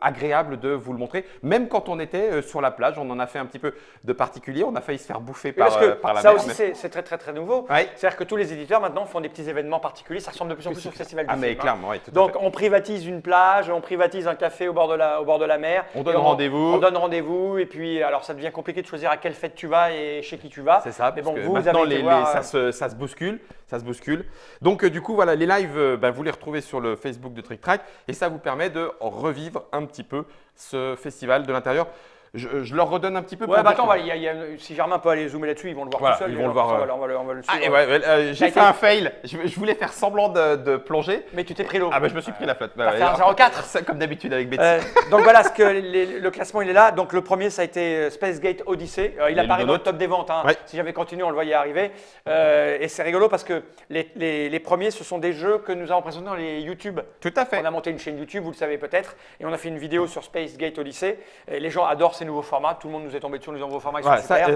agréable de vous le montrer. Même quand on était sur la plage, on en a fait un petit peu de particulier. On a failli se faire bouffer par la mer. Ça aussi, c'est très, très, très nouveau. Ouais. C'est-à-dire que tous les éditeurs maintenant font des petits événements particuliers. Ça ressemble de plus en plus au festival du film. Mais clairement, oui. Donc, on privatise une plage, on privatise un café au bord de la mer. On donne rendez-vous. On donne rendez-vous. Et puis, alors, ça devient compliqué de choisir à quelle fête tu vas et chez qui tu vas. C'est ça. Mais bon, vous avez ça se bouscule. Donc, du coup, voilà, les lives, vous les retrouvez sur le Facebook de Trick Track et ça vous permet de revivre un petit peu ce festival de l'intérieur. Je leur redonne un petit peu. Ouais, attends, si Germain peut aller zoomer là-dessus, ils vont le voir tout seul. Ils vont le voir. On va le suivre. J'ai fait un fail. Je voulais faire semblant de plonger. Mais tu t'es pris l'eau. Ah, je me suis pris la flotte. T'as fait un 0,4. Comme d'habitude avec Betty. Donc voilà, le classement il est là. Donc le premier, ça a été Spacegate Odyssey. Il apparaît dans le top des ventes. Hein. Ouais. Si j'avais continué, on le voyait arriver. Et c'est rigolo parce que les premiers, ce sont des jeux que nous avons présentés dans les YouTube. Tout à fait. On a monté une chaîne YouTube, vous le savez peut-être. Et on a fait une vidéo sur Spacegate Odyssey. Et les gens adorent ces nouveaux formats. Tout le monde nous est tombé dessus, nous nouveaux formats.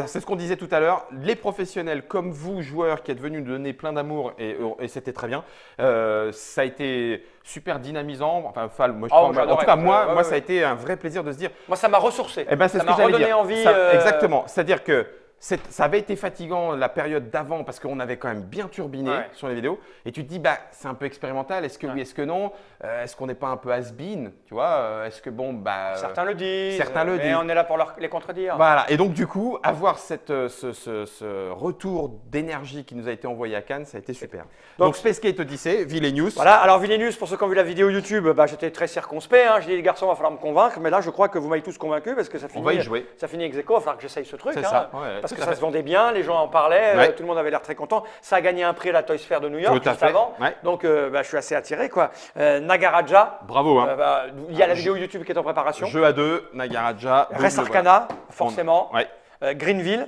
C'est ce qu'on disait tout à l'heure. Les professionnels comme vous, joueurs, qui êtes venus nous donner plein d'amour et c'était très bien. Ça a été super dynamisant. Enfin, en tout cas, moi, ça a été un vrai plaisir de se dire. Moi, ça m'a ressourcé. Ça m'a redonné envie. Exactement. C'est-à-dire que ça avait été fatigant la période d'avant parce qu'on avait quand même bien turbiné sur les vidéos. Et tu te dis, c'est un peu expérimental. Est-ce que oui, est-ce que non? Est-ce qu'on n'est pas un peu has-been? Tu vois? Est-ce que certains le disent. Mais on est là pour les contredire. Voilà. Et donc, du coup, avoir ce retour d'énergie qui nous a été envoyé à Cannes, ça a été super. Donc Spacegate Odyssey, Villainous. Voilà. Alors, Villainous, pour ceux qui ont vu la vidéo YouTube, j'étais très circonspect. J'ai dit, les garçons, il va falloir me convaincre. Mais là, je crois que vous m'avez tous convaincus parce que ça finit. On va y jouer. Ça finit ex aequo. Il va falloir que j'essaye ce truc. C'est ça. Parce que ça se vendait bien, les gens en parlaient, tout le monde avait l'air très content. Ça a gagné un prix à la Toy Fair de New York juste avant. Ouais. Donc, je suis assez attiré. Nagaraja. Bravo. Il y a la vidéo YouTube qui est en préparation. Jeu à deux, Nagaraja. Res Arcana, forcément. Greenville.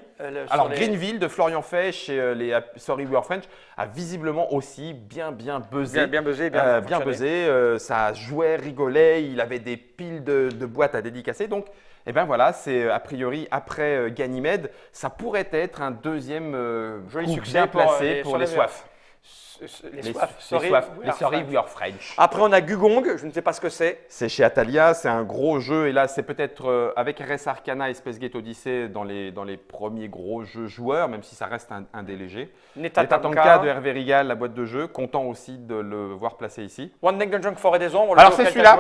Greenville de Florian Fay chez les Sorry We Are French a visiblement aussi bien buzzé. Bien buzzé. Ça jouait, rigolait. Il avait des piles de boîtes à dédicacer. Donc, voilà, c'est a priori après Ganymède, ça pourrait être un deuxième joli succès bien placé pour les soifs. Les Sorry We Are French. Après, on a Gugong, je ne sais pas ce que c'est. C'est chez Atalia, c'est un gros jeu. Et là, c'est peut-être avec Res Arcana et Spacegate Odyssey dans les premiers gros jeux joueurs, même si ça reste un des légers. Netatanka de Hervé Rigal, la boîte de jeu. Content aussi de le voir placé ici. One Neck Dungeon Forêt des Ombres. Alors, c'est celui-là.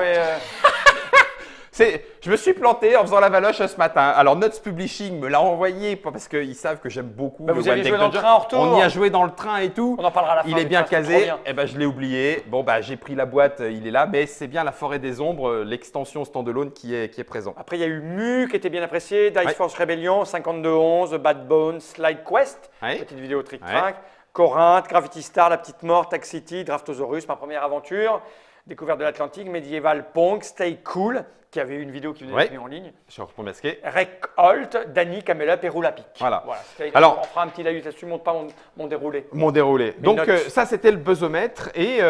Je me suis planté en faisant la valoche ce matin. Alors, Nuts Publishing me l'a envoyé parce qu'ils savent que j'aime beaucoup. Vous avez joué dans le train en retour. On y a joué dans le train et tout. On en parlera à la fin. Il est bien casé. Je l'ai oublié. Bon, j'ai pris la boîte, il est là. Mais c'est bien la Forêt des Ombres, l'extension standalone qui est présent. Après, il y a eu Mu qui était bien apprécié. Dice Force Rebellion, 5211, Bad Bones, Slide Quest, petite vidéo trick-track. Corinthe, Gravity Star, La Petite Mort, Tax City, Draftosaurus, ma première aventure. Découverte de l'Atlantique, Medieval Pong, Stay Cool, qui avait eu une vidéo qui venait d'être mise en ligne. Sur Masqué. Rec Holt, Dany, Camela, Péroulapic. Voilà. Alors, on fera un petit laïus là-dessus, montre pas mon déroulé. Mon déroulé. Donc ça, c'était le buzzomètre et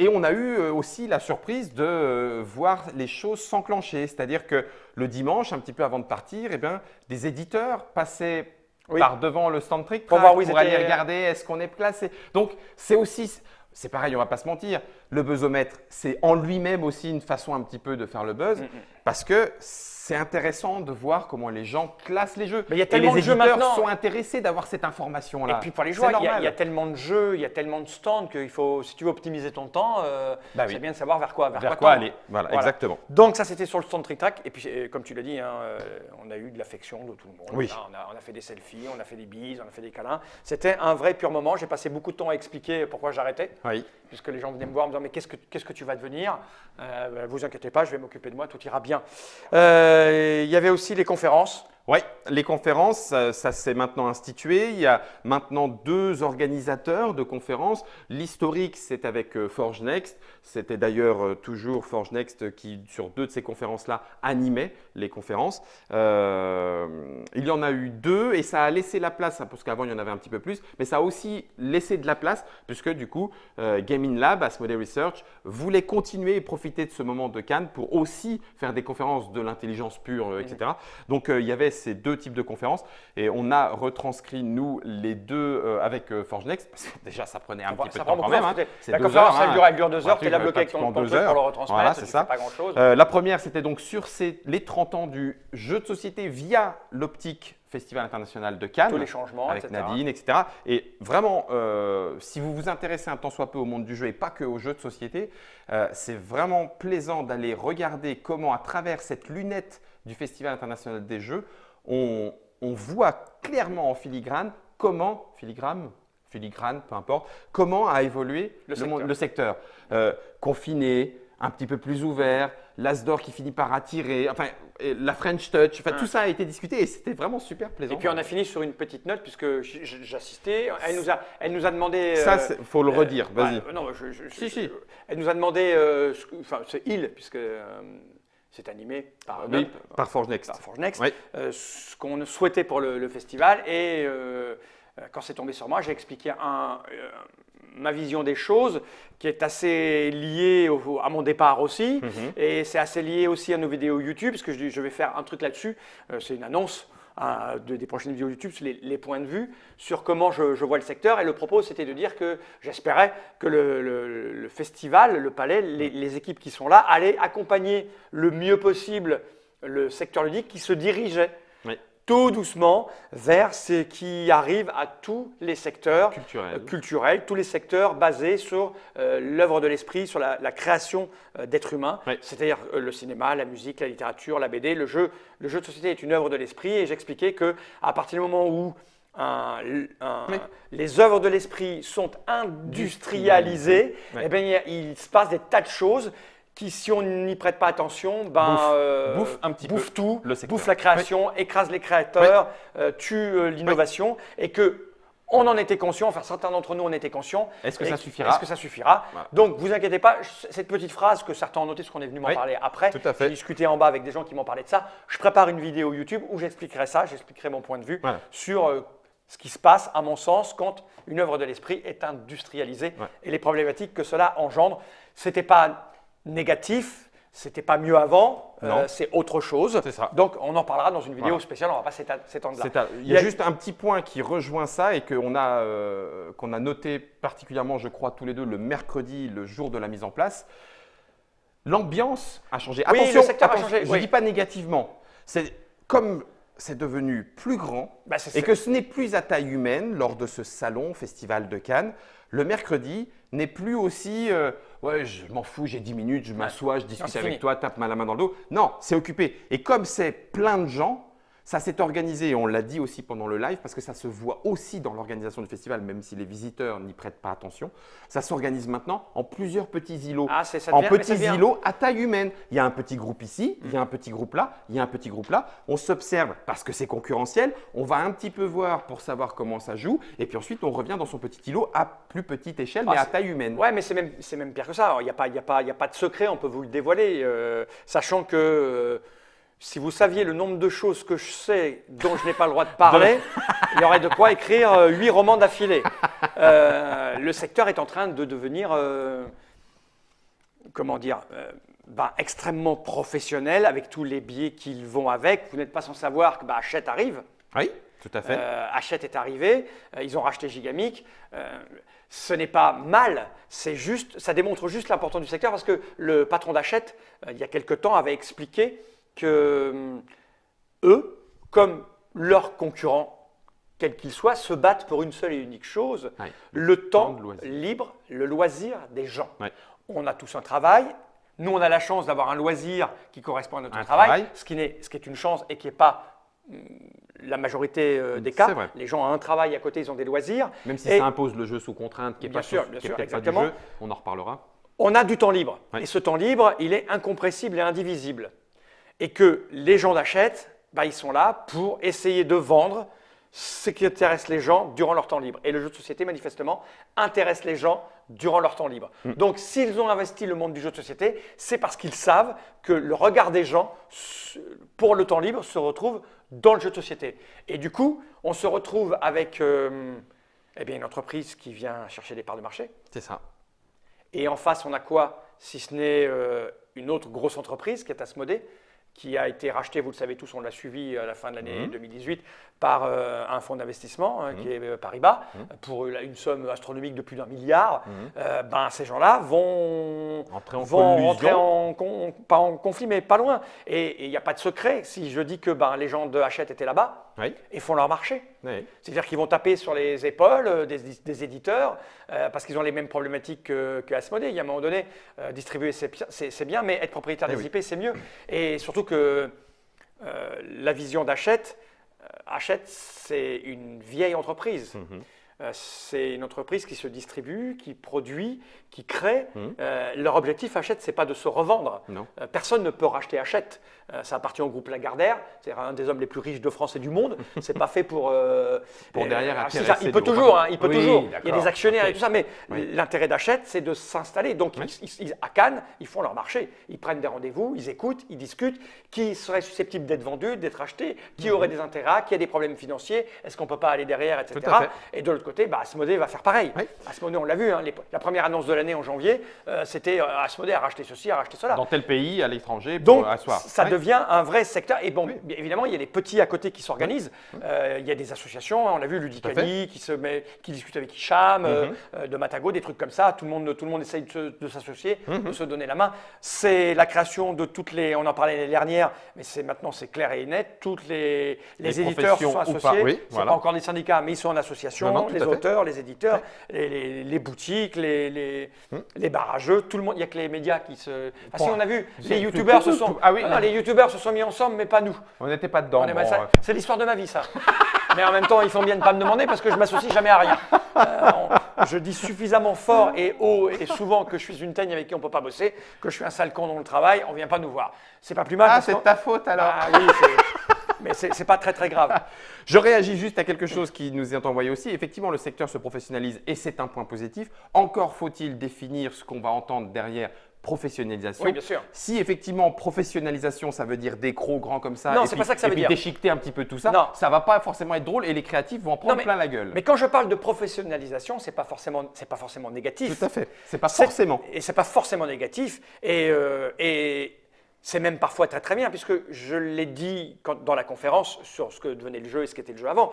on a eu aussi la surprise de voir les choses s'enclencher. C'est-à-dire que le dimanche, un petit peu avant de partir, eh bien, des éditeurs passaient par devant le stand Trick Track pour aller regarder est-ce qu'on est placé. Donc c'est aussi… C'est pareil, on va pas se mentir. Le buzzomètre, c'est en lui-même aussi une façon un petit peu de faire le buzz parce que c'est intéressant de voir comment les gens classent les jeux. Mais il y a tellement et les de jeux éditeurs maintenant. sont intéressés d'avoir cette information-là. Et puis pour les joueurs, il y a tellement de jeux, il y a tellement de stands qu'il faut, si tu veux optimiser ton temps, c'est bien de savoir vers quoi aller. Voilà, exactement. Donc ça, c'était sur le stand Trick Track. Et puis, comme tu l'as dit, on a eu de l'affection de tout le monde. Oui. On a fait des selfies, on a fait des bises, on a fait des câlins. C'était un vrai pur moment. J'ai passé beaucoup de temps à expliquer pourquoi j'arrêtais. Oui. Puisque les gens venaient me voir en me disant « Mais qu'est-ce que tu vas devenir ?» Vous inquiétez pas, je vais m'occuper de moi, tout ira bien. Il y avait aussi les conférences. Oui, les conférences, ça s'est maintenant institué. Il y a maintenant 2 organisateurs de conférences. L'historique, c'est avec Forge Next. C'était d'ailleurs toujours Forge Next qui, sur 2 de ces conférences-là, animait les conférences. Il y en a eu 2 et ça a laissé la place, parce qu'avant il y en avait un petit peu plus, mais ça a aussi laissé de la place puisque du coup, Gaming Lab, Asmodee Research, voulait continuer et profiter de ce moment de Cannes pour aussi faire des conférences de l'intelligence pure, etc. Donc il y avait ces 2 types de conférences et on a retranscrit nous les 2 avec Forge Next parce que déjà ça prenait un petit peu de temps quand même. La conférence elle dure 2 heures, tu es là bloqué avec ton truc pour le retransmettre, voilà, c'est ça. Pas grand chose. La première c'était donc sur les 30 ans du jeu de société via l'optique Festival international de Cannes, tous les changements, avec etc. Nadine, etc. Et vraiment, si vous vous intéressez un tant soit peu au monde du jeu et pas que aux jeux de société, c'est vraiment plaisant d'aller regarder comment à travers cette lunette du Festival international des jeux, on voit clairement en filigrane comment, filigrane, peu importe, comment a évolué le secteur. Confiné, un petit peu plus ouvert, l'Asdor qui finit par attirer, enfin la French Touch, enfin tout ça a été discuté et c'était vraiment super plaisant. Et puis on a fini sur une petite note puisque j'assistais, elle nous a demandé… Ça, il faut le redire, vas-y. Non, si. Elle nous a demandé, c'est il, puisque… c'est animé par Forge Next. Oui. Ce qu'on souhaitait pour le festival. Et quand c'est tombé sur moi, j'ai expliqué ma vision des choses qui est assez liée à mon départ aussi. Et c'est assez lié aussi à nos vidéos YouTube, parce que je vais faire un truc là-dessus. C'est une annonce des prochaines vidéos YouTube sur les points de vue, sur comment je vois le secteur. Et le propos, c'était de dire que j'espérais que le festival, le palais, les équipes qui sont là, allaient accompagner le mieux possible le secteur ludique qui se dirigeait tout doucement vers ce qui arrive à tous les secteurs culturels, tous les secteurs basés sur l'œuvre de l'esprit, sur la création d'êtres humains, c'est-à-dire le cinéma, la musique, la littérature, la BD, le jeu. Le jeu de société est une œuvre de l'esprit et j'expliquais qu'à partir du moment où les œuvres de l'esprit sont industrialisées, eh bien, il se passe des tas de choses qui, si on n'y prête pas attention, bouffe tout, bouffe la création, écrase les créateurs, tue l'innovation, et que on en était conscient, enfin certains d'entre nous en étaient conscients. Est-ce que ça suffira voilà. Donc, vous inquiétez pas, cette petite phrase que certains ont notée, parce qu'on est venu m'en parler après, j'ai discuté en bas avec des gens qui m'ont parlé de ça, je prépare une vidéo YouTube où j'expliquerai ça, j'expliquerai mon point de vue sur ce qui se passe, à mon sens, quand une œuvre de l'esprit est industrialisée et les problématiques que cela engendre. C'était pas négatif, c'était pas mieux avant, c'est autre chose. Donc on en parlera dans une vidéo spéciale, on ne va pas s'étendre là. Il y a juste un petit point qui rejoint ça et qu'on a noté particulièrement, je crois, tous les deux le mercredi, le jour de la mise en place. L'ambiance a changé. Oui, attention, le secteur a changé. Je ne dis pas négativement. C'est comme c'est devenu plus grand et que ce n'est plus à taille humaine lors de ce salon Festival de Cannes. Le mercredi n'est plus aussi je m'en fous, j'ai 10 minutes, je m'assois, je discute avec toi, tape la main dans le dos. Non, c'est occupé. Et comme c'est plein de gens, Ça s'est organisé, on l'a dit aussi pendant le live, parce que ça se voit aussi dans l'organisation du festival, même si les visiteurs n'y prêtent pas attention. Ça s'organise maintenant en plusieurs petits îlots. Îlots à taille humaine. Il y a un petit groupe ici, il y a un petit groupe là, il y a un petit groupe là. On s'observe parce que c'est concurrentiel. On va un petit peu voir pour savoir comment ça joue. Et puis ensuite, on revient dans son petit îlot à plus petite échelle, mais à taille humaine. Ouais, mais c'est même pire que ça. Il n'y a pas de secret, on peut vous le dévoiler. Sachant que… si vous saviez le nombre de choses que je sais dont je n'ai pas le droit de parler, il y aurait de quoi écrire 8 romans d'affilée. Le secteur est en train de devenir, extrêmement professionnel avec tous les biais qu'ils vont avec. Vous n'êtes pas sans savoir que Hachette arrive. Oui, tout à fait. Hachette est arrivé, ils ont racheté Gigamic. Ce n'est pas mal, ça démontre juste l'importance du secteur parce que le patron d'Hachette, il y a quelque temps, avait expliqué que eux, comme leurs concurrents, quels qu'ils soient, se battent pour une seule et unique chose, le temps libre, le loisir des gens. On a tous un travail. Nous, on a la chance d'avoir un loisir qui correspond à notre travail, ce qui est une chance et qui n'est pas la majorité des cas. Les gens ont un travail à côté, ils ont des loisirs. Même si ça impose le jeu sous contrainte, qui n'est peut-être pas du jeu, on en reparlera. On a du temps libre. Et ce temps libre, il est incompressible et indivisible. Et que les gens d'Hachette, ils sont là pour essayer de vendre ce qui intéresse les gens durant leur temps libre. Et le jeu de société, manifestement, intéresse les gens durant leur temps libre. Donc, s'ils ont investi le monde du jeu de société, c'est parce qu'ils savent que le regard des gens pour le temps libre se retrouve dans le jeu de société. Et du coup, on se retrouve avec une entreprise qui vient chercher des parts de marché. C'est ça. Et en face, on a quoi? Si ce n'est une autre grosse entreprise qui est Asmodée, qui a été racheté, vous le savez tous, on l'a suivi à la fin de l'année 2018 par un fonds d'investissement qui est Paribas, pour une somme astronomique de plus d'1 milliard. Ces gens-là vont rentrer pas en conflit, mais pas loin. Et il n'y a pas de secret si je dis que les gens de Hachette étaient là-bas et font leur marché. C'est-à-dire qu'ils vont taper sur les épaules des éditeurs parce qu'ils ont les mêmes problématiques que Asmodée. Il y a un moment donné, distribuer c'est bien, mais être propriétaire des IP, c'est mieux. Et surtout que la vision d'Hachette, Hachette, c'est une vieille entreprise. C'est une entreprise qui se distribue, qui produit, qui crée. Leur objectif, Hachette, ce n'est pas de se revendre. Personne ne peut racheter Hachette. Ça appartient au groupe Lagardère, c'est un des hommes les plus riches de France et du monde. Ce n'est pas fait pour derrière il peut toujours, il peut toujours. Il y a des actionnaires et tout ça, mais l'intérêt d'Hachette, c'est de s'installer. Donc, à Cannes, ils font leur marché. Ils prennent des rendez-vous, ils écoutent, ils discutent. Qui serait susceptible d'être vendu, d'être acheté? Qui aurait des intérêts? Qui a des problèmes financiers? Est-ce qu'on ne peut pas aller derrière, etc. Et de l'autre côté, Asmodée va faire pareil. Asmodée, on l'a vu, la première annonce de l'année en janvier, c'était Asmodée a racheté ceci, a racheté cela. Dans tel pays, à l'étranger, pour donc, asseoir. Ça devient un vrai secteur. Et bon, évidemment, il y a les petits à côté qui s'organisent. Il y a des associations, on l'a vu, Ludicali, qui discute avec Hicham, de Matago, des trucs comme ça. Tout le monde essaye de s'associer, de se donner la main. C'est la création de toutes les, on en parlait l'année dernière, mais maintenant c'est clair et net, toutes les éditeurs se sont associés. Ce n'est pas encore des syndicats, mais ils sont en association, les auteurs, les éditeurs, les boutiques, les barrageux, tout le monde. Il n'y a que les médias qui se… si on a vu, les youtubeurs se sont… les youtubeurs se sont mis ensemble, mais pas nous. On n'était pas dedans. C'est l'histoire de ma vie, ça. Mais en même temps, ils font bien de ne pas me demander parce que je ne m'associe jamais à rien. Je dis suffisamment fort et haut et souvent que je suis une teigne avec qui on ne peut pas bosser, que je suis un sale con dans le travail, on ne vient pas nous voir. C'est pas plus mal. C'est ta faute alors. Oui, mais ce n'est pas très très grave. Je réagis juste à quelque chose qui nous est envoyé aussi. Effectivement, le secteur se professionnalise et c'est un point positif. Encore faut-il définir ce qu'on va entendre derrière professionnalisation. Oui, bien sûr. Si effectivement professionnalisation, ça veut dire des crocs grands comme ça, non, c'est pas ça que ça veut dire. Déchiqueter un petit peu tout ça, ça va pas forcément être drôle et les créatifs vont en prendre plein la gueule. Mais quand je parle de professionnalisation, c'est pas forcément négatif. Tout à fait. C'est pas forcément. Et c'est pas forcément négatif. Et c'est même parfois très très bien, puisque je l'ai dit dans la conférence sur ce que devenait le jeu et ce qu'était le jeu avant.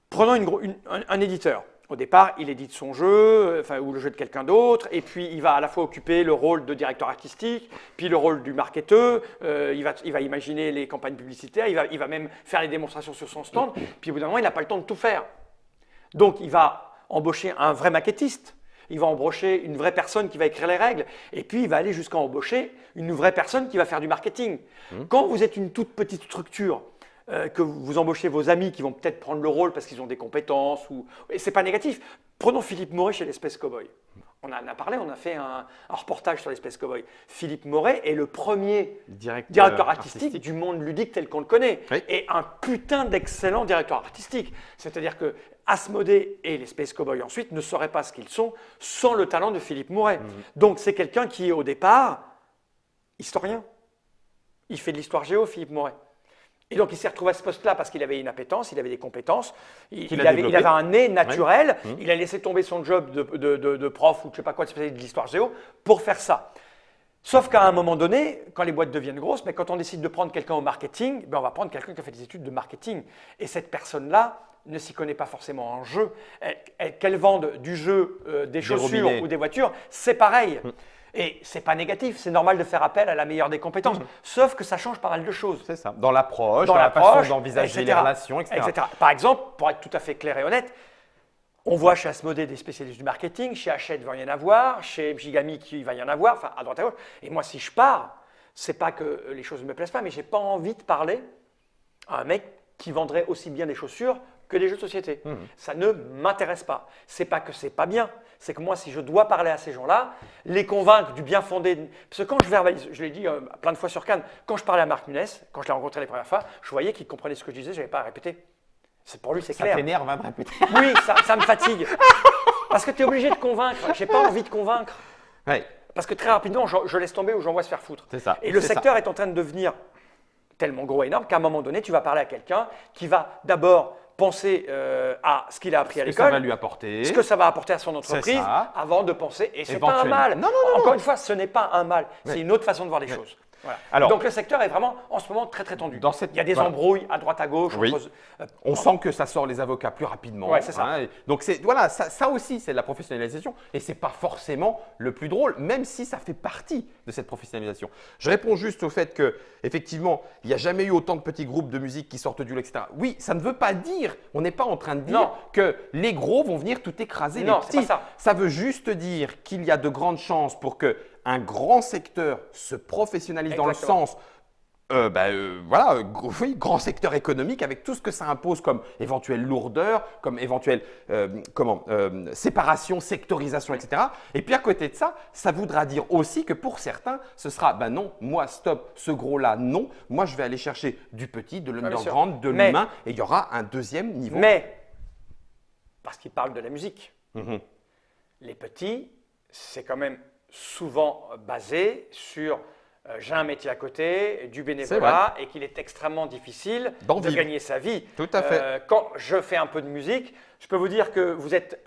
Prenons un éditeur. Au départ, il édite son jeu, ou le jeu de quelqu'un d'autre, et puis il va à la fois occuper le rôle de directeur artistique, puis le rôle du marketeur, il va imaginer les campagnes publicitaires, il va même faire les démonstrations sur son stand, puis au bout d'un moment, il n'a pas le temps de tout faire. Donc, il va embaucher un vrai maquettiste. il va embaucher une vraie personne qui va écrire les règles, et puis il va aller jusqu'à embaucher une vraie personne qui va faire du marketing. Quand vous êtes une toute petite structure, que vous embauchez vos amis qui vont peut-être prendre le rôle parce qu'ils ont des compétences, et ce n'est pas négatif. Prenons Philippe Moret chez les Space Cowboys. On en a parlé, on a fait un reportage sur les Space Cowboys. Philippe Moret est le premier directeur artistique du monde ludique tel qu'on le connaît. Oui. Et un putain d'excellent directeur artistique. C'est-à-dire que Asmodée et les Space Cowboys ensuite ne seraient pas ce qu'ils sont sans le talent de Philippe Moret. Donc c'est quelqu'un qui est au départ historien. Il fait de l'histoire géo, Philippe Moret. Et donc, il s'est retrouvé à ce poste-là parce qu'il avait une appétence, il avait des compétences, il avait un nez naturel, il a laissé tomber son job de prof ou je ne sais pas quoi, de spécialiste de l'histoire géo pour faire ça. Sauf qu'à un moment donné, quand les boîtes deviennent grosses, quand on décide de prendre quelqu'un au marketing, on va prendre quelqu'un qui a fait des études de marketing. Et cette personne-là ne s'y connaît pas forcément en jeu. Qu'elle vende du jeu, des chaussures ou des voitures, c'est pareil. Et ce n'est pas négatif, c'est normal de faire appel à la meilleure des compétences, sauf que ça change pas mal de choses. C'est ça, dans l'approche, dans la façon d'envisager les relations, etc. Par exemple, pour être tout à fait clair et honnête, on voit chez Asmodée des spécialistes du marketing, chez Hachette il va y en avoir, chez Gigamic il va y en avoir, enfin à droite à gauche. Et moi, si je pars, c'est pas que les choses ne me plaisent pas, mais j'ai pas envie de parler à un mec qui vendrait aussi bien des chaussures que des jeux de société. Ça ne m'intéresse pas. C'est pas que c'est pas bien, c'est que moi, si je dois parler à ces gens-là, les convaincre du bien fondé. Parce que quand je verbalise, je l'ai dit plein de fois sur Cannes, quand je parlais à Marc Nunes, quand je l'ai rencontré les premières fois, je voyais qu'il comprenait ce que je disais, je n'avais pas à répéter. Pour lui, c'est clair. Ça t'énerve à me répéter. Oui, ça me fatigue. Parce que tu es obligé de convaincre. Je n'ai pas envie de convaincre. Ouais. Parce que très rapidement, je laisse tomber ou j'envoie se faire foutre. C'est ça. Et le secteur est en train de devenir tellement gros et énorme qu'à un moment donné, tu vas parler à quelqu'un qui va d'abord penser à ce qu'il a appris à l'école, ce que ça va lui apporter, ce que ça va apporter à son entreprise, avant de penser, et ce n'est pas un mal. Non. Encore une fois, ce n'est pas un mal, c'est une autre façon de voir les choses. Voilà. Alors, donc le secteur est vraiment en ce moment très très tendu. Il y a des embrouilles à droite à gauche. Oui. On sent que ça sort les avocats plus rapidement. Ouais, c'est ça. Donc voilà, ça aussi c'est de la professionnalisation et c'est pas forcément le plus drôle, même si ça fait partie de cette professionnalisation. Je réponds juste au fait que effectivement il n'y a jamais eu autant de petits groupes de musique qui sortent du lot, etc. Oui, ça ne veut pas dire, on n'est pas en train de dire que les gros vont venir tout écraser les petits. C'est pas ça. Ça veut juste dire qu'il y a de grandes chances pour que un grand secteur se professionnalise dans le sens, grand secteur économique avec tout ce que ça impose comme éventuelle lourdeur, comme éventuelle séparation, sectorisation, etc. Et puis à côté de ça, ça voudra dire aussi que pour certains, ce sera non, moi stop, ce gros-là, non, moi je vais aller chercher du petit, de l'underground, de l'humain, et il y aura un deuxième niveau. Mais, parce qu'il parle de la musique, les petits, c'est quand même souvent basé sur j'ai un métier à côté, du bénévolat et qu'il est extrêmement difficile de gagner sa vie. Tout à fait. Quand je fais un peu de musique, je peux vous dire que vous êtes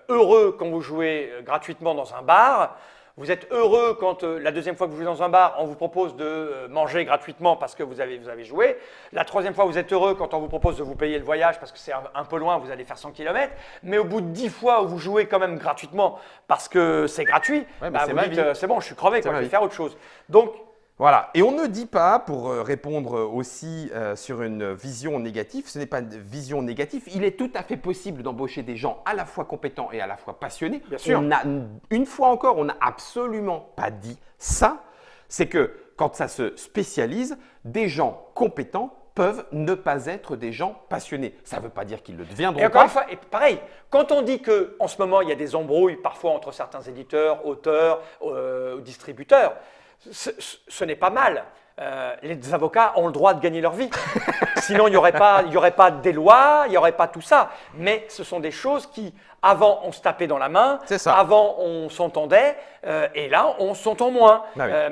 heureux quand vous jouez gratuitement dans un bar. Vous êtes heureux quand la deuxième fois que vous jouez dans un bar, on vous propose de manger gratuitement parce que vous avez joué. La troisième fois, vous êtes heureux quand on vous propose de vous payer le voyage parce que c'est un peu loin, vous allez faire 100 km. Mais au bout de 10 fois où vous jouez quand même gratuitement parce que c'est gratuit, vous dites c'est bon, je suis crevé, je vais faire autre chose. Donc, voilà. Et on ne dit pas, pour répondre aussi sur une vision négative, ce n'est pas une vision négative. Il est tout à fait possible d'embaucher des gens à la fois compétents et à la fois passionnés. Bien sûr. Une fois encore, on n'a absolument pas dit ça. C'est que quand ça se spécialise, des gens compétents peuvent ne pas être des gens passionnés. Ça ne veut pas dire qu'ils le deviendront et encore une fois, et pareil, quand on dit qu'en ce moment, il y a des embrouilles parfois entre certains éditeurs, auteurs, distributeurs, ce n'est pas mal. Les avocats ont le droit de gagner leur vie. Sinon, il n'y aurait pas des lois, il n'y aurait pas tout ça. Mais ce sont des choses qui, avant, on se tapait dans la main. Avant, on s'entendait. Et là, on s'entend moins.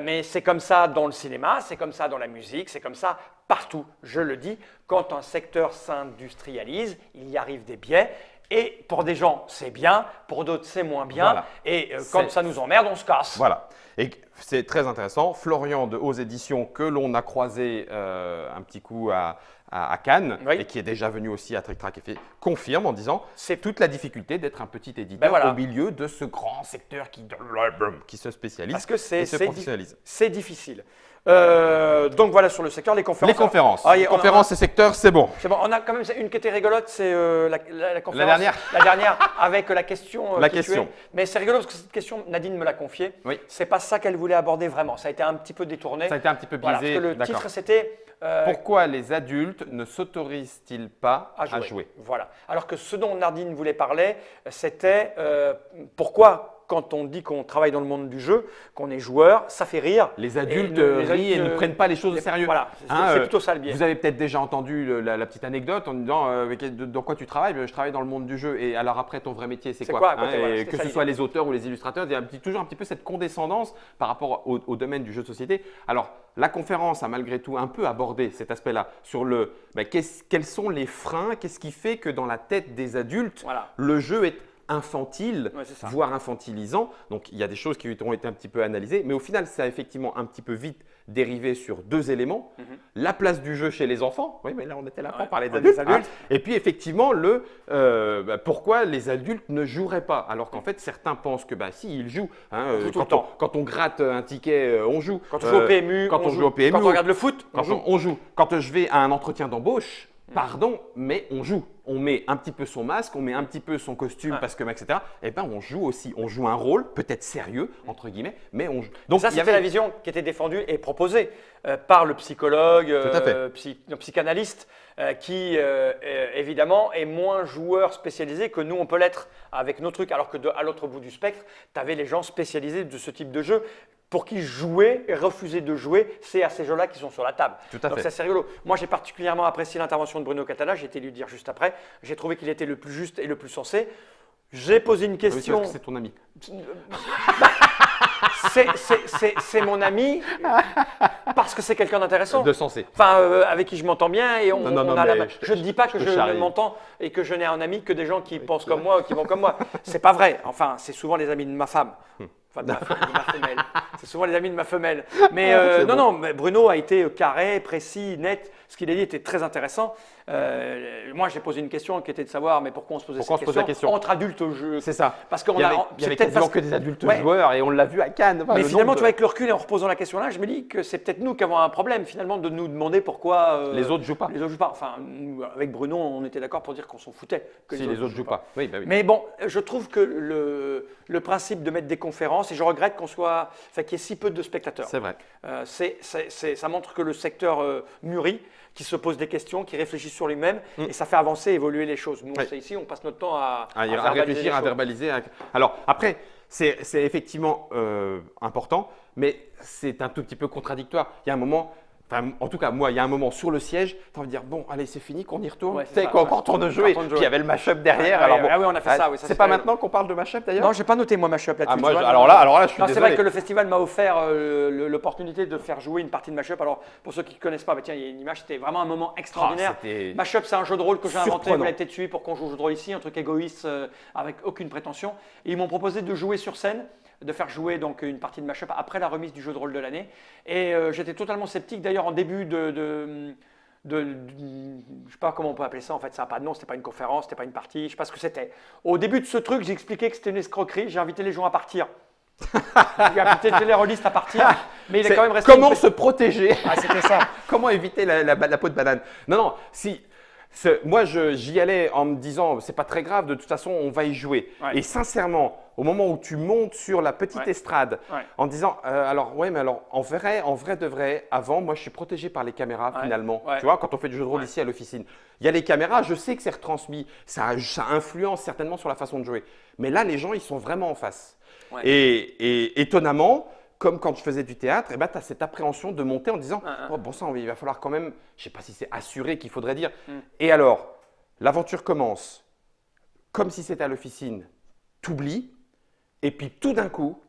Mais c'est comme ça dans le cinéma, c'est comme ça dans la musique, c'est comme ça partout. Je le dis, quand un secteur s'industrialise, il y arrive des biais. Et pour des gens, c'est bien. Pour d'autres, c'est moins bien. Voilà. Et quand ça nous emmerde, on se casse. Voilà. Et c'est très intéressant. Florian de Aux Éditions, que l'on a croisé un petit coup à Cannes et qui est déjà venu aussi à Trick Track Effet, confirme en disant c'est toute la difficulté d'être un petit éditeur au milieu de ce grand secteur qui se spécialise et se professionnalise. C'est difficile. Donc voilà sur le secteur, les conférences. Les conférences. Conférences et secteurs, c'est bon. C'est bon. On a quand même une qui était rigolote, c'est la conférence. La dernière. La dernière avec la question. Mais c'est rigolo parce que cette question, Nadine me l'a confiée. Oui. C'est pas ça qu'elle voulait aborder vraiment. Ça a été un petit peu détourné. Ça a été un petit peu biaisé. Voilà, parce que le titre, c'était… pourquoi les adultes ne s'autorisent-ils pas à jouer? Voilà. Alors que ce dont Nadine voulait parler, c'était pourquoi… Quand on dit qu'on travaille dans le monde du jeu, qu'on est joueur, ça fait rire. Les adultes rient et ne prennent pas les choses au sérieux. Voilà, c'est plutôt ça le biais. Vous avez peut-être déjà entendu la petite anecdote en disant dans quoi tu travailles? Je travaille dans le monde du jeu. Et alors après, ton vrai métier, c'est quoi, et que ce soit les auteurs ou les illustrateurs, il y a toujours un petit peu cette condescendance par rapport au domaine du jeu de société. Alors, la conférence a malgré tout un peu abordé cet aspect-là sur quels sont les freins, qu'est-ce qui fait que dans la tête des adultes, le jeu est infantile, voire infantilisant. Donc, il y a des choses qui ont été un petit peu analysées, mais au final, ça a effectivement un petit peu vite dérivé sur deux éléments. La place du jeu chez les enfants. Oui, mais là, on était là pour parler des adultes. Et puis, effectivement, pourquoi les adultes ne joueraient pas? Alors qu'en fait, certains pensent que si, ils jouent. Quand on gratte un ticket, on joue. Quand on joue au PMU, quand on joue au PMU. Quand on regarde le foot, on joue. Quand je vais à un entretien d'embauche, pardon, mais on joue. On met un petit peu son masque, on met un petit peu son costume, parce que, etc. Et bien, on joue aussi. On joue un rôle, peut-être sérieux, entre guillemets, mais on joue. Donc, ça, c'était la vision qui était défendue et proposée par le psychologue, le psychanalyste, qui, évidemment, est moins joueur spécialisé que nous, on peut l'être avec nos trucs. Alors que à l'autre bout du spectre, tu avais les gens spécialisés de ce type de jeu pour qui jouer et refuser de jouer, c'est à ces jeux-là qui sont sur la table. Donc ça, c'est rigolo. Moi, j'ai particulièrement apprécié l'intervention de Bruno Catala, j'ai été lui dire juste après. J'ai trouvé qu'il était le plus juste et le plus sensé. J'ai posé une question… Oui, c'est ton ami. C'est mon ami parce que c'est quelqu'un d'intéressant. De sensé. Enfin, avec qui je m'entends bien et je ne dis pas que je ne charrie. m'entends et que je n'ai un ami que des gens qui pensent comme moi ou qui vont comme moi. C'est pas vrai. Enfin, c'est souvent les amis de ma femme. Enfin, de ma femelle. C'est souvent les amis de ma femelle. Mais mais Bruno a été carré, précis, net. Ce qu'il a dit était très intéressant. Moi, j'ai posé une question qui était de savoir, mais pourquoi on se posait cette question entre adultes jeux? C'est ça. Parce qu'il y avait quasiment que des adultes joueurs et on l'a vu à Cannes. Mais finalement, tu vois, avec le recul et en reposant la question là, je me dis que c'est peut-être nous qui avons un problème finalement de nous demander pourquoi les autres jouent pas. Les autres jouent pas. Enfin, nous, avec Bruno, on était d'accord pour dire qu'on s'en foutait. Que si les autres jouent pas. Oui. Mais bon, je trouve que le principe de mettre des conférences, et je regrette qu'il y ait si peu de spectateurs. C'est vrai. Ça montre que le secteur mûrit, qui se pose des questions, qui réfléchit sur lui-même, et ça fait avancer, évoluer les choses. Nous, ici, on passe notre temps à réfléchir, à verbaliser. Alors, après, c'est effectivement important, mais c'est un tout petit peu contradictoire. Il y a un moment… en tout cas, moi, il y a un moment sur le siège, tu as envie de dire, bon, allez, c'est fini, qu'on y retourne. Tu sais, quand on retourne jouer, puis il y avait le mash-up derrière. Oui, on a fait ça. C'est pas maintenant qu'on parle de mash-up d'ailleurs? Non, je n'ai pas noté, moi, mash-up là-dessus. Alors là, je suis désolé. C'est vrai que le festival m'a offert l'opportunité de faire jouer une partie de mash-up. Alors, pour ceux qui ne connaissent pas, tiens, il y a une image, c'était vraiment un moment extraordinaire. Mash-up, c'est un jeu de rôle que j'ai inventé, vous l'avez peut-être suivi pour qu'on joue au jeu de rôle ici, un truc égoïste, avec aucune prétention. Et ils m'ont proposé de jouer sur scène, de faire jouer donc une partie de Mashup après la remise du jeu de rôle de l'année. Et j'étais totalement sceptique. D'ailleurs, en début je ne sais pas comment on peut appeler ça. En fait, ça n'a pas de nom. C'était pas une conférence, c'était pas une partie. Je ne sais pas ce que c'était. Au début de ce truc, j'ai expliqué que c'était une escroquerie. J'ai invité les gens à partir. J'ai invité les rôlistes à partir. Mais il est quand même resté. Comment se protéger? C'était ça. Comment éviter la peau de banane? Non, si. Moi, j'y allais en me disant, c'est pas très grave, de toute façon, on va y jouer. Et sincèrement, au moment où tu montes sur la petite estrade, en disant, mais en vrai de vrai, avant, moi, je suis protégé par les caméras finalement. Tu vois, quand on fait du jeu de rôle ici à l'officine, il y a les caméras, je sais que c'est retransmis, ça influence certainement sur la façon de jouer. Mais là, les gens, ils sont vraiment en face. Et étonnamment, comme quand je faisais du théâtre, tu as cette appréhension de monter en disant bon sang, il va falloir quand même, je ne sais pas si c'est assuré qu'il faudrait dire. Et alors, l'aventure commence comme si c'était à l'officine, t'oublies, et puis tout d'un coup,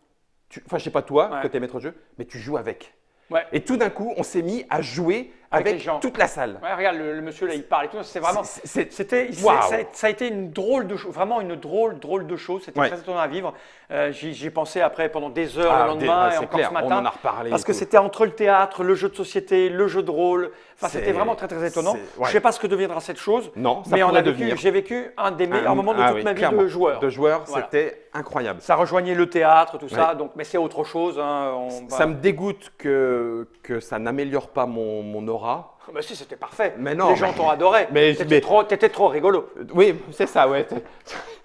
je ne sais pas toi, côté maître de jeu, mais tu joues avec. Et tout d'un coup, on s'est mis à jouer avec toute la salle. Regarde, le monsieur là, il parle et tout. C'est vraiment. Ça a été une drôle de chose, vraiment une drôle de chose. C'était très étonnant à vivre. J'y ai pensé après pendant des heures le lendemain et encore ce matin. On en a reparlé. Parce que c'était entre le théâtre, le jeu de société, le jeu de rôle. Enfin, c'était vraiment très très étonnant. Je ne sais pas ce que deviendra cette chose. Non, mais j'ai vécu un des meilleurs moments de toute ma vie de joueur. De joueur, c'était incroyable. Ça rejoignait le théâtre, tout ça. Donc, mais c'est autre chose. Ça me dégoûte que ça n'améliore pas mon aura. Mais si, c'était parfait. Mais non, les gens t'ont adoré. T'étais trop rigolo. Oui, c'est ça, ouais.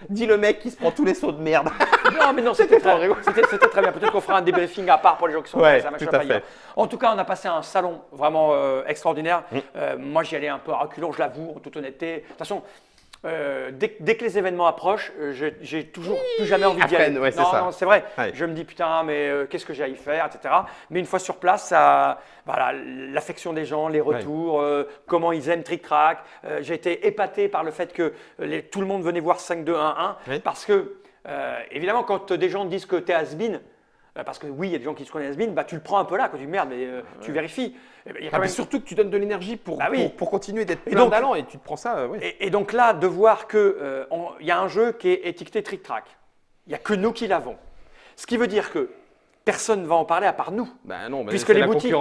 Dis le mec qui se prend tous les sauts de merde. Non, mais non, c'était très rigolo. C'était très bien. Peut-être qu'on fera un débriefing à part pour les gens qui sont ouais, passés tout à fait. En tout cas, on a passé un salon vraiment extraordinaire. Moi, j'y allais un peu à reculons, je l'avoue, en toute honnêteté. De toute façon, dès que les événements approchent, j'ai toujours plus jamais envie d'y aller. Ouais, non, c'est vrai. Ouais. Je me dis putain, mais qu'est-ce que j'ai à y faire, etc. Mais une fois sur place, voilà, l'affection des gens, les retours, comment ils aiment Trick Track. J'ai été épaté par le fait que tout le monde venait voir 5-2-1-1 parce que évidemment, quand des gens disent que tu es has-been, parce que oui, il y a des gens qui se connaissent has-been, tu le prends un peu là, quand tu dis merde, mais tu vérifies. Mais surtout que tu donnes de l'énergie pour continuer d'être plein de talent et tu te prends ça. Et donc là, de voir qu'il y a un jeu qui est étiqueté Trick Track, il n'y a que nous qui l'avons. Ce qui veut dire que personne ne va en parler à part nous. Non, puisque les boutiques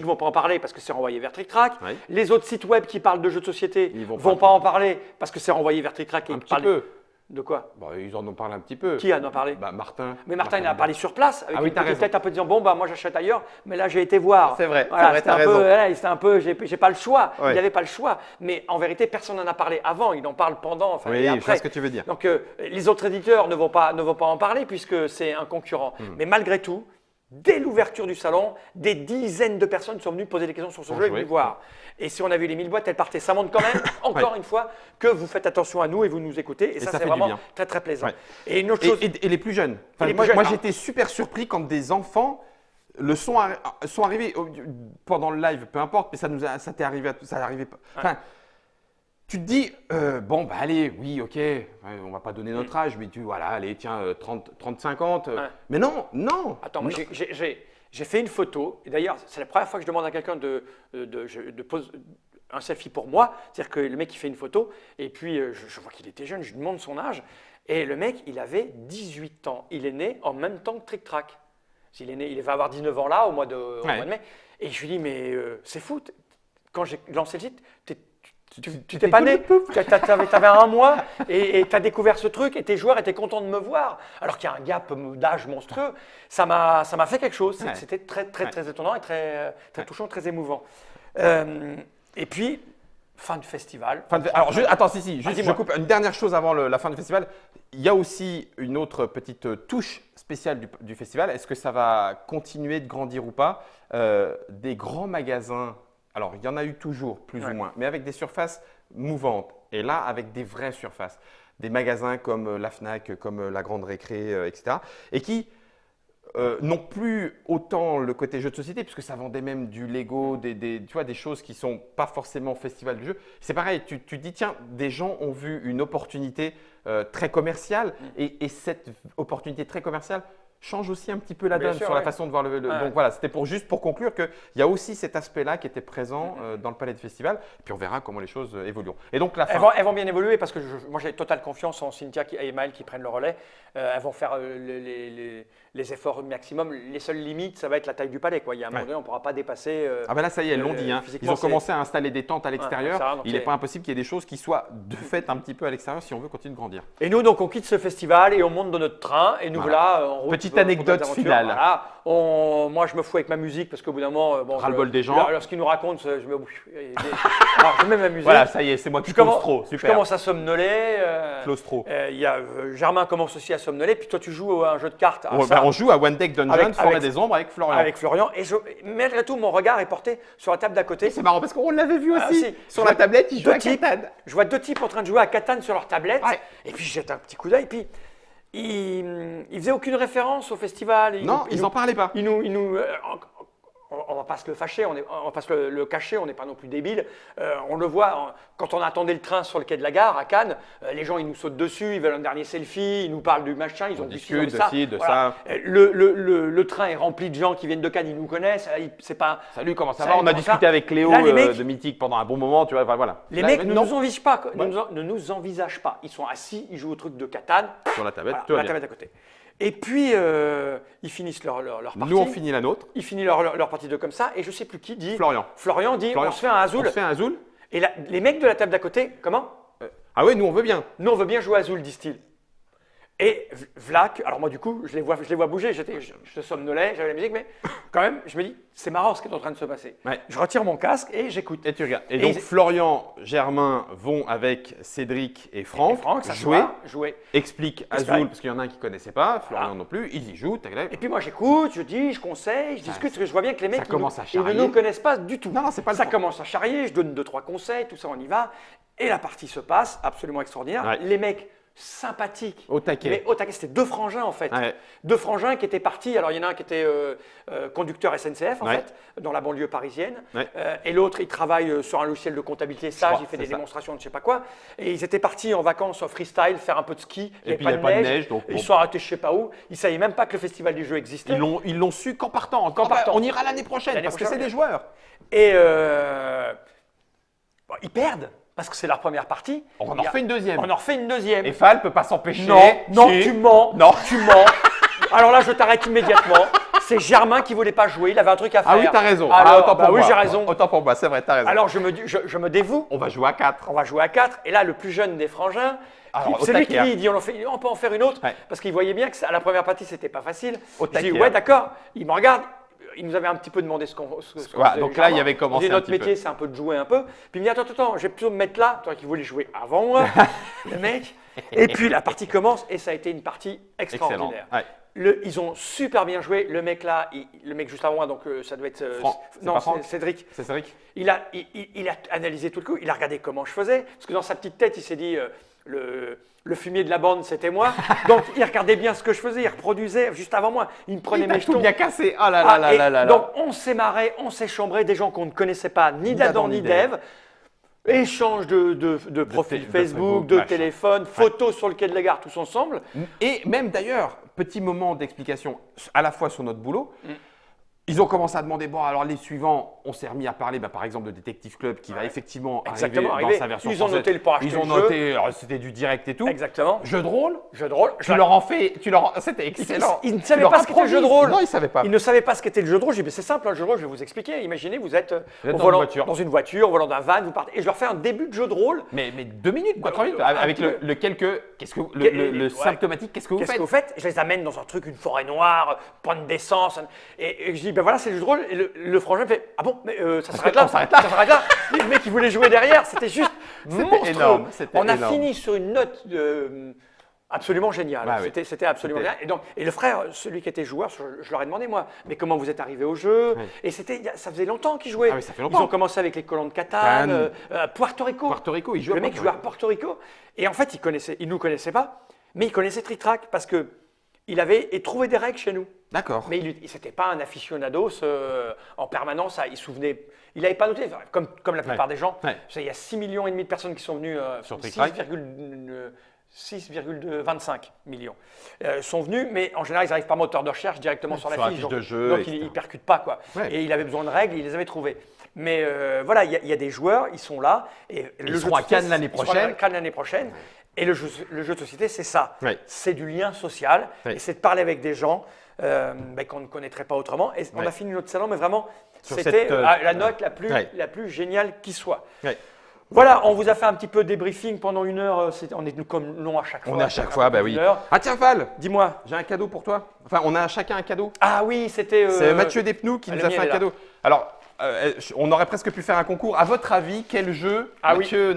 ne vont pas en parler parce que c'est renvoyé vers Trick Track. Ouais. Les autres sites web qui parlent de jeux de société ne vont pas en parler parce que c'est renvoyé vers Trick Track. Un petit peu. De quoi? Ils en ont parlé un petit peu. Qui en a parlé? Martin. Mais Martin, il en a parlé sur place, avec une petite tête un peu disant bon, moi j'achète ailleurs, mais là j'ai été voir. C'est vrai, voilà, t'as raison. C'était un peu, j'ai pas le choix. Ouais. Il n'avait pas le choix. Mais en vérité, personne n'en a parlé avant, il en parle pendant. Oui, et après. Je vois ce que tu veux dire. Donc les autres éditeurs ne vont pas en parler puisque c'est un concurrent. Mais malgré tout, dès l'ouverture du salon, des dizaines de personnes sont venues poser des questions sur ce jeu et venues voir. Et si on a vu les 1000 boîtes, elles partaient. Ça montre quand même, encore une fois, que vous faites attention à nous et vous nous écoutez. Et ça c'est vraiment très, très plaisant. Ouais. Et une autre chose… Et les plus jeunes. Moi j'étais super surpris quand des enfants sont arrivés pendant le live, peu importe, mais ça t'est arrivé, ça n'arrivait pas. Enfin, tu te dis, allez, oui, ok, on va pas donner notre âge, mais allez, tiens, 30-50. Mais non. Attends, moi j'ai fait une photo, et d'ailleurs, c'est la première fois que je demande à quelqu'un de poser un selfie pour moi. C'est-à-dire que le mec, il fait une photo, et puis je vois qu'il était jeune, je lui demande son âge, et le mec, il avait 18 ans. Il est né en même temps que Trick Track. Il va avoir 19 ans là, au mois de mai. Et je lui dis, mais c'est fou, quand j'ai lancé le site, tu t'es pas né, tu avais un mois et tu as découvert ce truc et tes joueurs étaient contents de me voir alors qu'il y a un gap d'âge monstrueux. Ça m'a fait quelque chose. C'était très, très, très étonnant et très, très touchant, très émouvant. Et puis, fin du festival. Alors, je coupe une dernière chose avant la fin du festival. Il y a aussi une autre petite touche spéciale du festival. Est-ce que ça va continuer de grandir ou pas? Des grands magasins. Alors, il y en a eu toujours, plus ou moins, mais avec des surfaces mouvantes. Et là, avec des vraies surfaces. Des magasins comme la Fnac, comme la Grande Récré, etc. Et qui n'ont plus autant le côté jeu de société, puisque ça vendait même du Lego, des choses qui ne sont pas forcément festival du jeu. C'est pareil, tu dis, tiens, des gens ont vu une opportunité très commerciale. Et cette opportunité très commerciale change aussi un petit peu la donne sur la façon de voir le… Donc voilà, c'était juste pour conclure qu'il y a aussi cet aspect-là qui était présent dans le Palais de Festival. Puis on verra comment les choses évolueront. Et donc la fin… Elles vont bien évoluer parce que moi j'ai totale confiance en Cynthia et Maël qui prennent le relais. Elles vont faire les efforts au maximum. Les seules limites, ça va être la taille du palais. Il y a un moment donné, on ne pourra pas dépasser… là, ça y est, elles l'ont dit. Ils ont commencé à installer des tentes à l'extérieur. Il n'est pas impossible qu'il y ait des choses qui soient de fait un petit peu à l'extérieur si on veut continuer de grandir. Et nous, donc, on quitte ce festival et on monte dans notre train. Et nous voilà en route. Petite anecdote finale. Voilà. Moi, je me fous avec ma musique parce qu'au bout d'un moment, ras-le-bol des gens. Lorsqu'ils nous racontent, alors, je vais m'amuser. Voilà, ça y est, c'est moi qui claustro. Je commence à somnoler. Claustro. Germain commence aussi à somnoler. Puis toi, tu joues à un jeu de cartes. On joue à One Deck Dungeon, Forêt des Ombres avec Florian. Avec Florian. Et malgré tout, mon regard est porté sur la table d'à côté. C'est marrant parce qu'on l'avait vu aussi. Sur la tablette, ils jouent à Catan. Je vois deux types en train de jouer à Catan sur leur tablette. Et puis, je jette un petit coup d'œil. Puis, ils faisaient aucune référence au festival. Non, ils n'en parlaient pas. On va pas se le fâcher, on va pas se le cacher, on n'est pas non plus débile. On le voit quand on attendait le train sur le quai de la gare à Cannes, les gens ils nous sautent dessus, ils veulent un dernier selfie, ils nous parlent du machin, ils ont discuté de ça. Le train est rempli de gens qui viennent de Cannes, ils nous connaissent. C'est pas. Salut, comment ça va? On a discuté avec Cléo de Mythique pendant un bon moment, tu vois. Voilà. Les mecs ne nous envisagent pas, ne nous envisagent pas. Ils sont assis, ils jouent au truc de Catan. Sur la tablette, la tablette à côté. Et puis, ils finissent leur partie. Nous, on finit la nôtre. Ils finissent leur partie de comme ça. Et je ne sais plus qui dit… Florian dit, on se fait un Azul. On se fait un Azul. Et les mecs de la table d'à côté, comment Ah oui, nous, on veut bien. Nous, on veut bien jouer à Azul, disent-ils. Et Vlac, alors moi du coup, je les vois bouger, je somnolais, j'avais la musique, mais quand même, je me dis, c'est marrant ce qui est en train de se passer. Ouais. Je retire mon casque et j'écoute. Et tu regardes. Et donc Florian, Germain vont avec Cédric et Franck, ça jouer. Explique Azul, parce qu'il y en a un qui ne connaissait pas, Florian non plus, ils y jouent. Et puis moi j'écoute, je dis, je conseille, je discute, parce que je vois bien que les mecs, ils ne nous connaissent pas du tout. Non, c'est pas le ça commence à charrier, je donne 2-3 conseils, tout ça, on y va. Et la partie se passe, absolument extraordinaire. Ouais. Les mecs sympathiques. Au taquet. Mais au taquet, c'était 2 frangins en fait. Ouais. 2 frangins qui étaient partis. Alors il y en a un qui était conducteur SNCF en fait, dans la banlieue parisienne. Ouais. Et l'autre, il travaille sur un logiciel de comptabilité sage, il fait des démonstrations de je sais pas quoi. Et ils étaient partis en vacances freestyle, faire un peu de ski. Et puis il n'y avait pas de neige. Donc, ils sont arrêtés je sais pas où. Ils ne savaient même pas que le festival du jeu existait. Ils l'ont su qu'en partant. On ira l'année prochaine parce que c'est des joueurs. Et ils perdent. Parce que c'est leur première partie. On en refait une deuxième. On en refait une deuxième. Et Fall ne peut pas s'empêcher. Non, si. tu mens. Non. Tu mens. Alors là, je t'arrête immédiatement. C'est Germain qui ne voulait pas jouer. Il avait un truc à faire. Ah oui, t'as raison. Alors, autant pour moi. Oui, j'ai raison. Autant pour moi, c'est vrai, t'as raison. Alors, je me dévoue. On va jouer à 4. On va jouer à 4. Et là, le plus jeune des frangins, c'est lui qui dit on peut en faire une autre. Ouais. Parce qu'il voyait bien que la première partie, c'était pas facile. Je dis ouais, d'accord. Il me regarde. Il nous avait un petit peu demandé ce qu'on faisait. Donc là, il y avait commencé notre métier, c'est un peu de jouer un peu. Puis il me dit attends, je vais plutôt me mettre là. Toi qui voulais jouer avant moi, le mec. Et puis la partie commence et ça a été une partie extraordinaire. Ouais. Ils ont super bien joué. Le mec là, le mec juste avant moi, donc ça doit être c'est Cédric. C'est Cédric. Il a analysé tout le coup. Il a regardé comment je faisais. Parce que dans sa petite tête, il s'est dit le fumier de la bande, c'était moi. Donc, il regardait bien ce que je faisais, il reproduisait juste avant moi. Il me prenait mes jetons. Tout bien cassé. Oh là là. Donc, on s'est marré, on s'est chambré, des gens qu'on ne connaissait pas, ni d'Adam ni d'Ève. Échange de profils Facebook, de téléphone, photos sur le quai de la gare, tous ensemble. Et même d'ailleurs, petit moment d'explication à la fois sur notre boulot. Ils ont commencé à demander, bon, alors les suivants, on s'est remis à parler, par exemple, de Detective Club qui va effectivement arriver dans sa version Ils ont noté le pour acheter Ils ont noté, c'était du direct et tout. Exactement. Jeu de rôle. Tu leur en fais, c'était excellent. Ils ne savaient pas ce qu'était le jeu de rôle. Non, ils ne savaient pas. Ils ne savaient pas ce qu'était le jeu de rôle. Je dis, mais c'est simple, le jeu de rôle, je vais vous expliquer. Imaginez, vous êtes dans une voiture, au volant d'un van, vous partez. Et je leur fais un début de jeu de rôle. Mais 2 minutes, 3 minutes, avec le symptomatique, qu'est-ce que vous faites ? Qu'est-ce que vous faites ? Je les amène dans un truc, une forêt noire, prendre d'essence. Et je dis, ben voilà, c'est le jeu de rôle. Et le frangin me fait, ah bon, mais ça s'arrête là. Ça s'arrête là. Le mec qui voulait jouer derrière, c'était juste monstrueux. Énorme. On a fini sur une note absolument géniale. C'était absolument génial. Et le frère, celui qui était joueur, je leur ai demandé, moi, mais comment vous êtes arrivé au jeu ? Et ça faisait longtemps qu'ils jouaient. Ça fait longtemps. Ils ont commencé avec les colons de Catane, Puerto Rico. Il jouait le mec jouait à Puerto Rico. Et en fait, il ne nous connaissait pas, mais il connaissait Trick Track parce que il avait trouvé des règles chez nous. D'accord. Mais il n'était pas un aficionados en permanence. Il souvenait. Il n'avait pas noté, comme la plupart des gens. Il y a 6,5 millions de personnes qui sont venues sur Trick Track. 6,25 millions sont venus, mais en général, ils arrivent par moteur de recherche directement sur la fiche. De jeu, donc ils ne percutent pas, quoi. Et il avait besoin de règles, il les avait trouvées. Mais voilà, il y a des joueurs, ils sont là. Et ils seront à Cannes l'année prochaine. Et le jeu de société, c'est ça. C'est du lien social. Et c'est de parler avec des gens qu'on ne connaîtrait pas autrement. Et on a fini notre salon, mais vraiment, c'était la note la plus géniale qui soit. Voilà, on vous a fait un petit peu débriefing pendant 1 heure. On est comme long à chaque fois. On est à chaque fois, bah oui. Ah tiens, Val, dis-moi. J'ai un cadeau pour toi. Enfin, on a chacun un cadeau. Ah oui, c'était… C'est Mathieu Despnous qui nous a fait un cadeau. Alors, on aurait presque pu faire un concours. À votre avis, quel jeu Mathieu…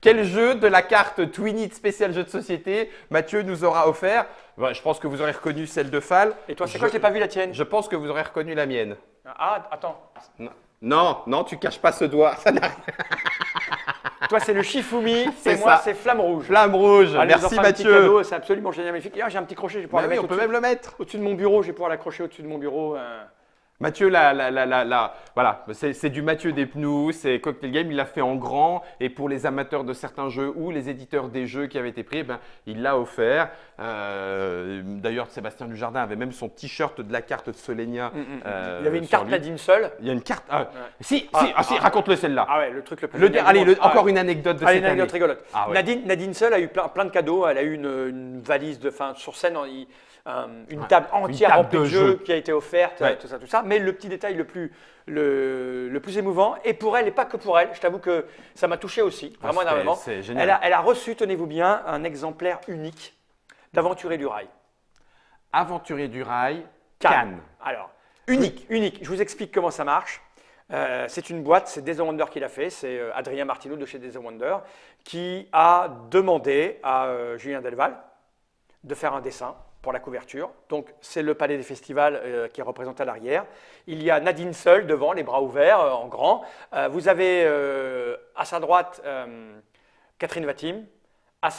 Quel jeu de la carte Twinit spécial jeu de société Mathieu nous aura offert? Je pense que vous aurez reconnu celle de Fall. Et toi, c'est quoi? Je n'ai pas vu la tienne. Je pense que vous aurez reconnu la mienne. Ah, attends. Non, tu caches pas ce doigt. Ça n'a rien. Toi, c'est le Shifumi, et moi, c'est Flamme Rouge. Flamme Rouge, merci Mathieu. C'est absolument génial, magnifique. J'ai un petit crochet, je vais pouvoir le mettre. On peut même le mettre. Au-dessus de mon bureau, je vais pouvoir l'accrocher au-dessus de mon bureau. Mathieu, voilà, c'est du Mathieu Despnous, c'est Cocktail Game, il l'a fait en grand et pour les amateurs de certains jeux ou les éditeurs des jeux qui avaient été pris, il l'a offert. D'ailleurs, Sébastien Dujardin avait même son t-shirt de la carte de Solenia. Il y avait une carte Nadine seule. Il y a une carte. Si, raconte-le celle-là. Ah ouais, le truc le plus. Encore une anecdote de cette année. Une anecdote rigolote. Ah ouais. Nadine seule a eu plein de cadeaux. Elle a eu une valise sur scène. Une table entière remplie de jeux qui a été offerte, tout ça. mais le petit détail le plus émouvant, et pour elle, et pas que pour elle, je t'avoue que ça m'a touché aussi, vraiment énormément. C'est génial. Elle a reçu, tenez-vous bien, un exemplaire unique d'Aventurier du Rail. Aventurier du Rail, Cannes. Alors, unique. Unique. Je vous explique comment ça marche. C'est une boîte, c'est Days of Wonder qui l'a fait, c'est Adrien Martineau de chez Days of Wonder qui a demandé à Julien Delval de faire un dessin pour la couverture. Donc c'est le palais des festivals qui est représenté à l'arrière. Il y a Nadine seule devant, les bras ouverts en grand. Vous avez à sa droite Catherine Vatim,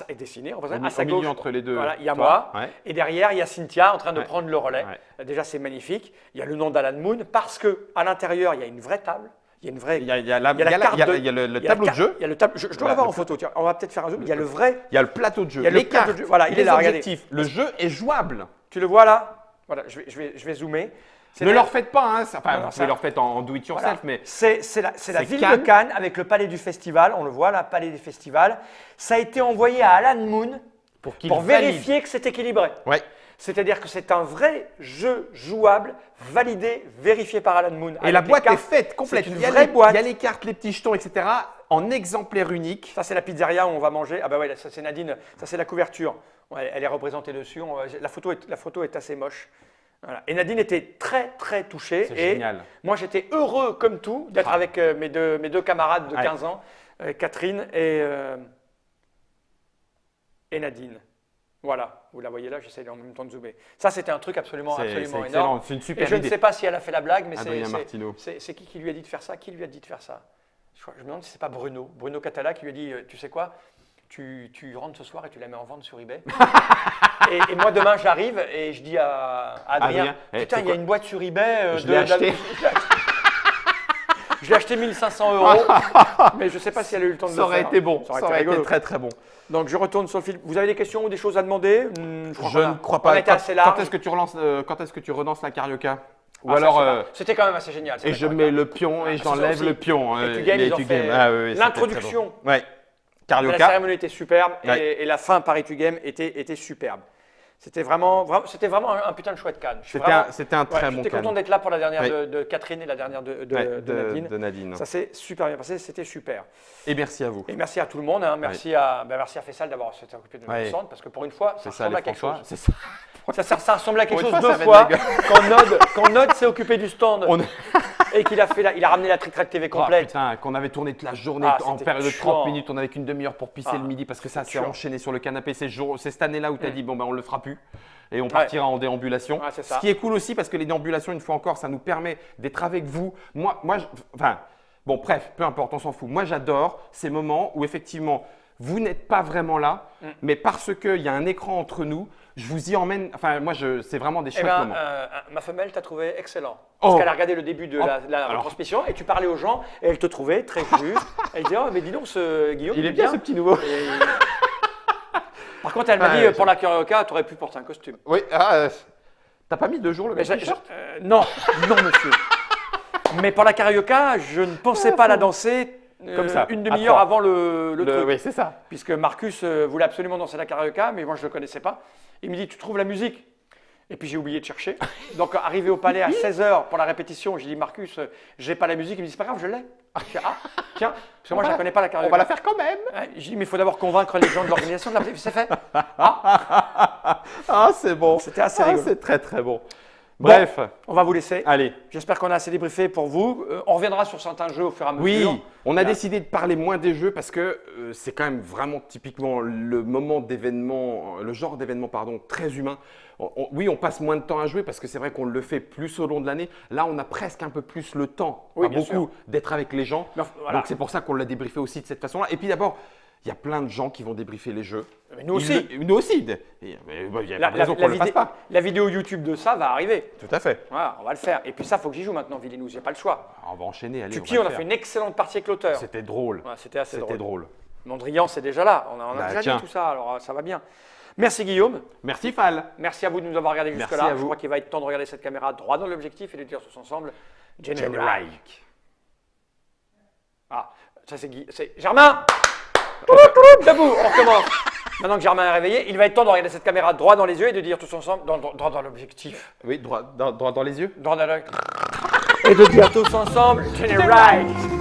est dessinée, à sa gauche, entre les deux. Voilà, il y a moi, et derrière il y a Cynthia en train de prendre le relais. Ouais. Déjà c'est magnifique. Il y a le nom d'Alan Moon parce que à l'intérieur il y a une vraie table. Il y a une vraie. Il y a le tableau de jeu. Il y a le tableau. Je dois l'avoir en photo. Tiens, on va peut-être faire un zoom. Il y a le vrai. Il y a le plateau de jeu. Il y a le plateau de jeu. Voilà, il est là. Objectifs. Le jeu est jouable. Tu le vois là. Voilà, je vais zoomer. Ne leur faites pas, hein. Enfin, vous leur faites en do it yourself, mais c'est la ville de Cannes avec le palais du festival. On le voit là, palais des festivals. Ça a été envoyé à Alan Moon pour vérifier que c'est équilibré. Ouais. C'est-à-dire que c'est un vrai jeu jouable, validé, vérifié par Alan Moon. Et la boîte est faite complète. C'est une vraie boîte. Il y a les cartes, les petits jetons, etc. en exemplaire unique. Ça, c'est la pizzeria où on va manger. Ah bah ouais, ça c'est Nadine. Ça c'est la couverture. Ouais, elle est représentée dessus. La photo est assez moche. Voilà. Et Nadine était très très touchée. C'est et génial. Moi j'étais heureux comme tout d'être avec mes deux camarades de 15 ans, Catherine et Nadine. Voilà, vous la voyez là, j'essaie en même temps de zoomer. Ça c'était un truc absolument énorme. C'est une super et je idée. ne sais pas si elle a fait la blague, mais c'est qui lui a dit de faire ça? Qui lui a dit de faire ça? Je me demande si c'est pas Bruno Catala qui lui a dit, tu sais quoi? Tu rentres ce soir et tu la mets en vente sur eBay. et moi demain j'arrive et je dis à Adrien, putain il y a une boîte sur eBay. Je l'ai acheté. Je l'ai acheté 1 500 €, mais je ne sais pas si elle a eu le temps de le faire. Ça aurait été bon, ça aurait été très très bon. Donc je retourne sur le film. Vous avez des questions ou des choses à demander? Je ne crois pas. Quand est-ce que tu relances la Carioca? Ou alors, c'était quand même assez génial. Et je mets le pion et j'enlève le pion. Et tu gagnes, l'introduction. Ouais. Carioca. La cérémonie était superbe et la fin par tu Game était superbe. C'était vraiment un putain de chouette Cannes. C'était un très bon Cannes. J'étais content d'être là pour la dernière de Catherine et la dernière de Nadine. Ça s'est super bien passé, c'était super. Et merci à vous. Et merci à tout le monde. Hein. Merci à Faisal d'avoir s'était occupé de notre centre parce que pour une fois, ça ressemble à quelque chose. Ça ressemble à quelque chose deux fois quand Nod s'est occupé du stand et qu'il a ramené la Trick Track TV complète. Putain, qu'on avait tourné toute la journée en période de 30 minutes, on avait qu'une demi-heure pour pisser le midi parce que ça s'est enchaîné sur le canapé. C'est cette année-là où tu as dit bon ben on le fera plus et on partira en déambulation. Ce qui est cool aussi parce que les déambulations, une fois encore, ça nous permet d'être avec vous. Bon bref, peu importe, on s'en fout. Moi j'adore ces moments où effectivement vous n'êtes pas vraiment là, mais parce qu'il y a un écran entre nous, je vous y emmène. Enfin, moi, c'est vraiment des chouettes moments. Ma femelle t'a trouvé excellent. Parce qu'elle a regardé le début de la retransmission et tu parlais aux gens et elle te trouvait très juste. Elle disait, oh, mais dis donc, ce Guillaume. Il est bien ce petit nouveau. Par contre, elle m'a dit, pour la Carioca, tu aurais pu porter un costume. Oui, t'as pas mis 2 jours le même t-shirt? Non, monsieur. Mais pour la Carioca, je ne pensais pas la danser. Comme ça, une demi-heure avant le truc. Oui, c'est ça. Puisque Marcus voulait absolument danser la Carioca, mais moi je ne le connaissais pas. Il me dit, tu trouves la musique? Et puis j'ai oublié de chercher. Donc arrivé au palais à 16h pour la répétition, j'ai dit, Marcus, j'ai pas la musique. Il me dit, c'est pas grave, je l'ai. Tiens, parce que moi je ne connais pas la Carioca. On va la faire quand même. J'ai dit, mais il faut d'abord convaincre les gens de l'organisation de la. C'est fait. C'est bon. C'était assez rigolo. C'est très très bon. Bref, bon, on va vous laisser. Allez. J'espère qu'on a assez débriefé pour vous. On reviendra sur certains jeux au fur et à mesure. Oui, on a décidé de parler moins des jeux parce que c'est quand même vraiment typiquement le moment d'événement, le genre d'événement très humain. Oui, on passe moins de temps à jouer parce que c'est vrai qu'on le fait plus au long de l'année. Là, on a presque un peu plus le temps, d'être avec les gens. Donc c'est pour ça qu'on l'a débriefé aussi de cette façon-là. Et puis d'abord, il y a plein de gens qui vont débriefer les jeux. Mais nous aussi. Nous aussi. Il y a pas de raison qu'on ne le fasse pas. La vidéo YouTube de ça va arriver. Tout à fait. Voilà, on va le faire. Et puis ça, il faut que j'y joue maintenant, Villeneuve. J'ai pas le choix. On va enchaîner. Allez, on a fait une excellente partie avec l'auteur. C'était drôle. Ouais, c'était assez drôle. Mondrian, c'est déjà là. On a déjà dit tout ça, alors ça va bien. Merci Guillaume. Merci Fal. Merci à vous de nous avoir regardé jusque-là. Je crois qu'il va être temps de regarder cette caméra droit dans l'objectif et de dire tous ensemble Générique. Ah, ça c'est Guy. C'est Germain. Debout, on recommence. Maintenant que Germain est réveillé, il va être temps de regarder cette caméra droit dans les yeux et de dire tous ensemble, dans l'objectif. Oui, droit dans les yeux. Et de dire tous ensemble, turn it right.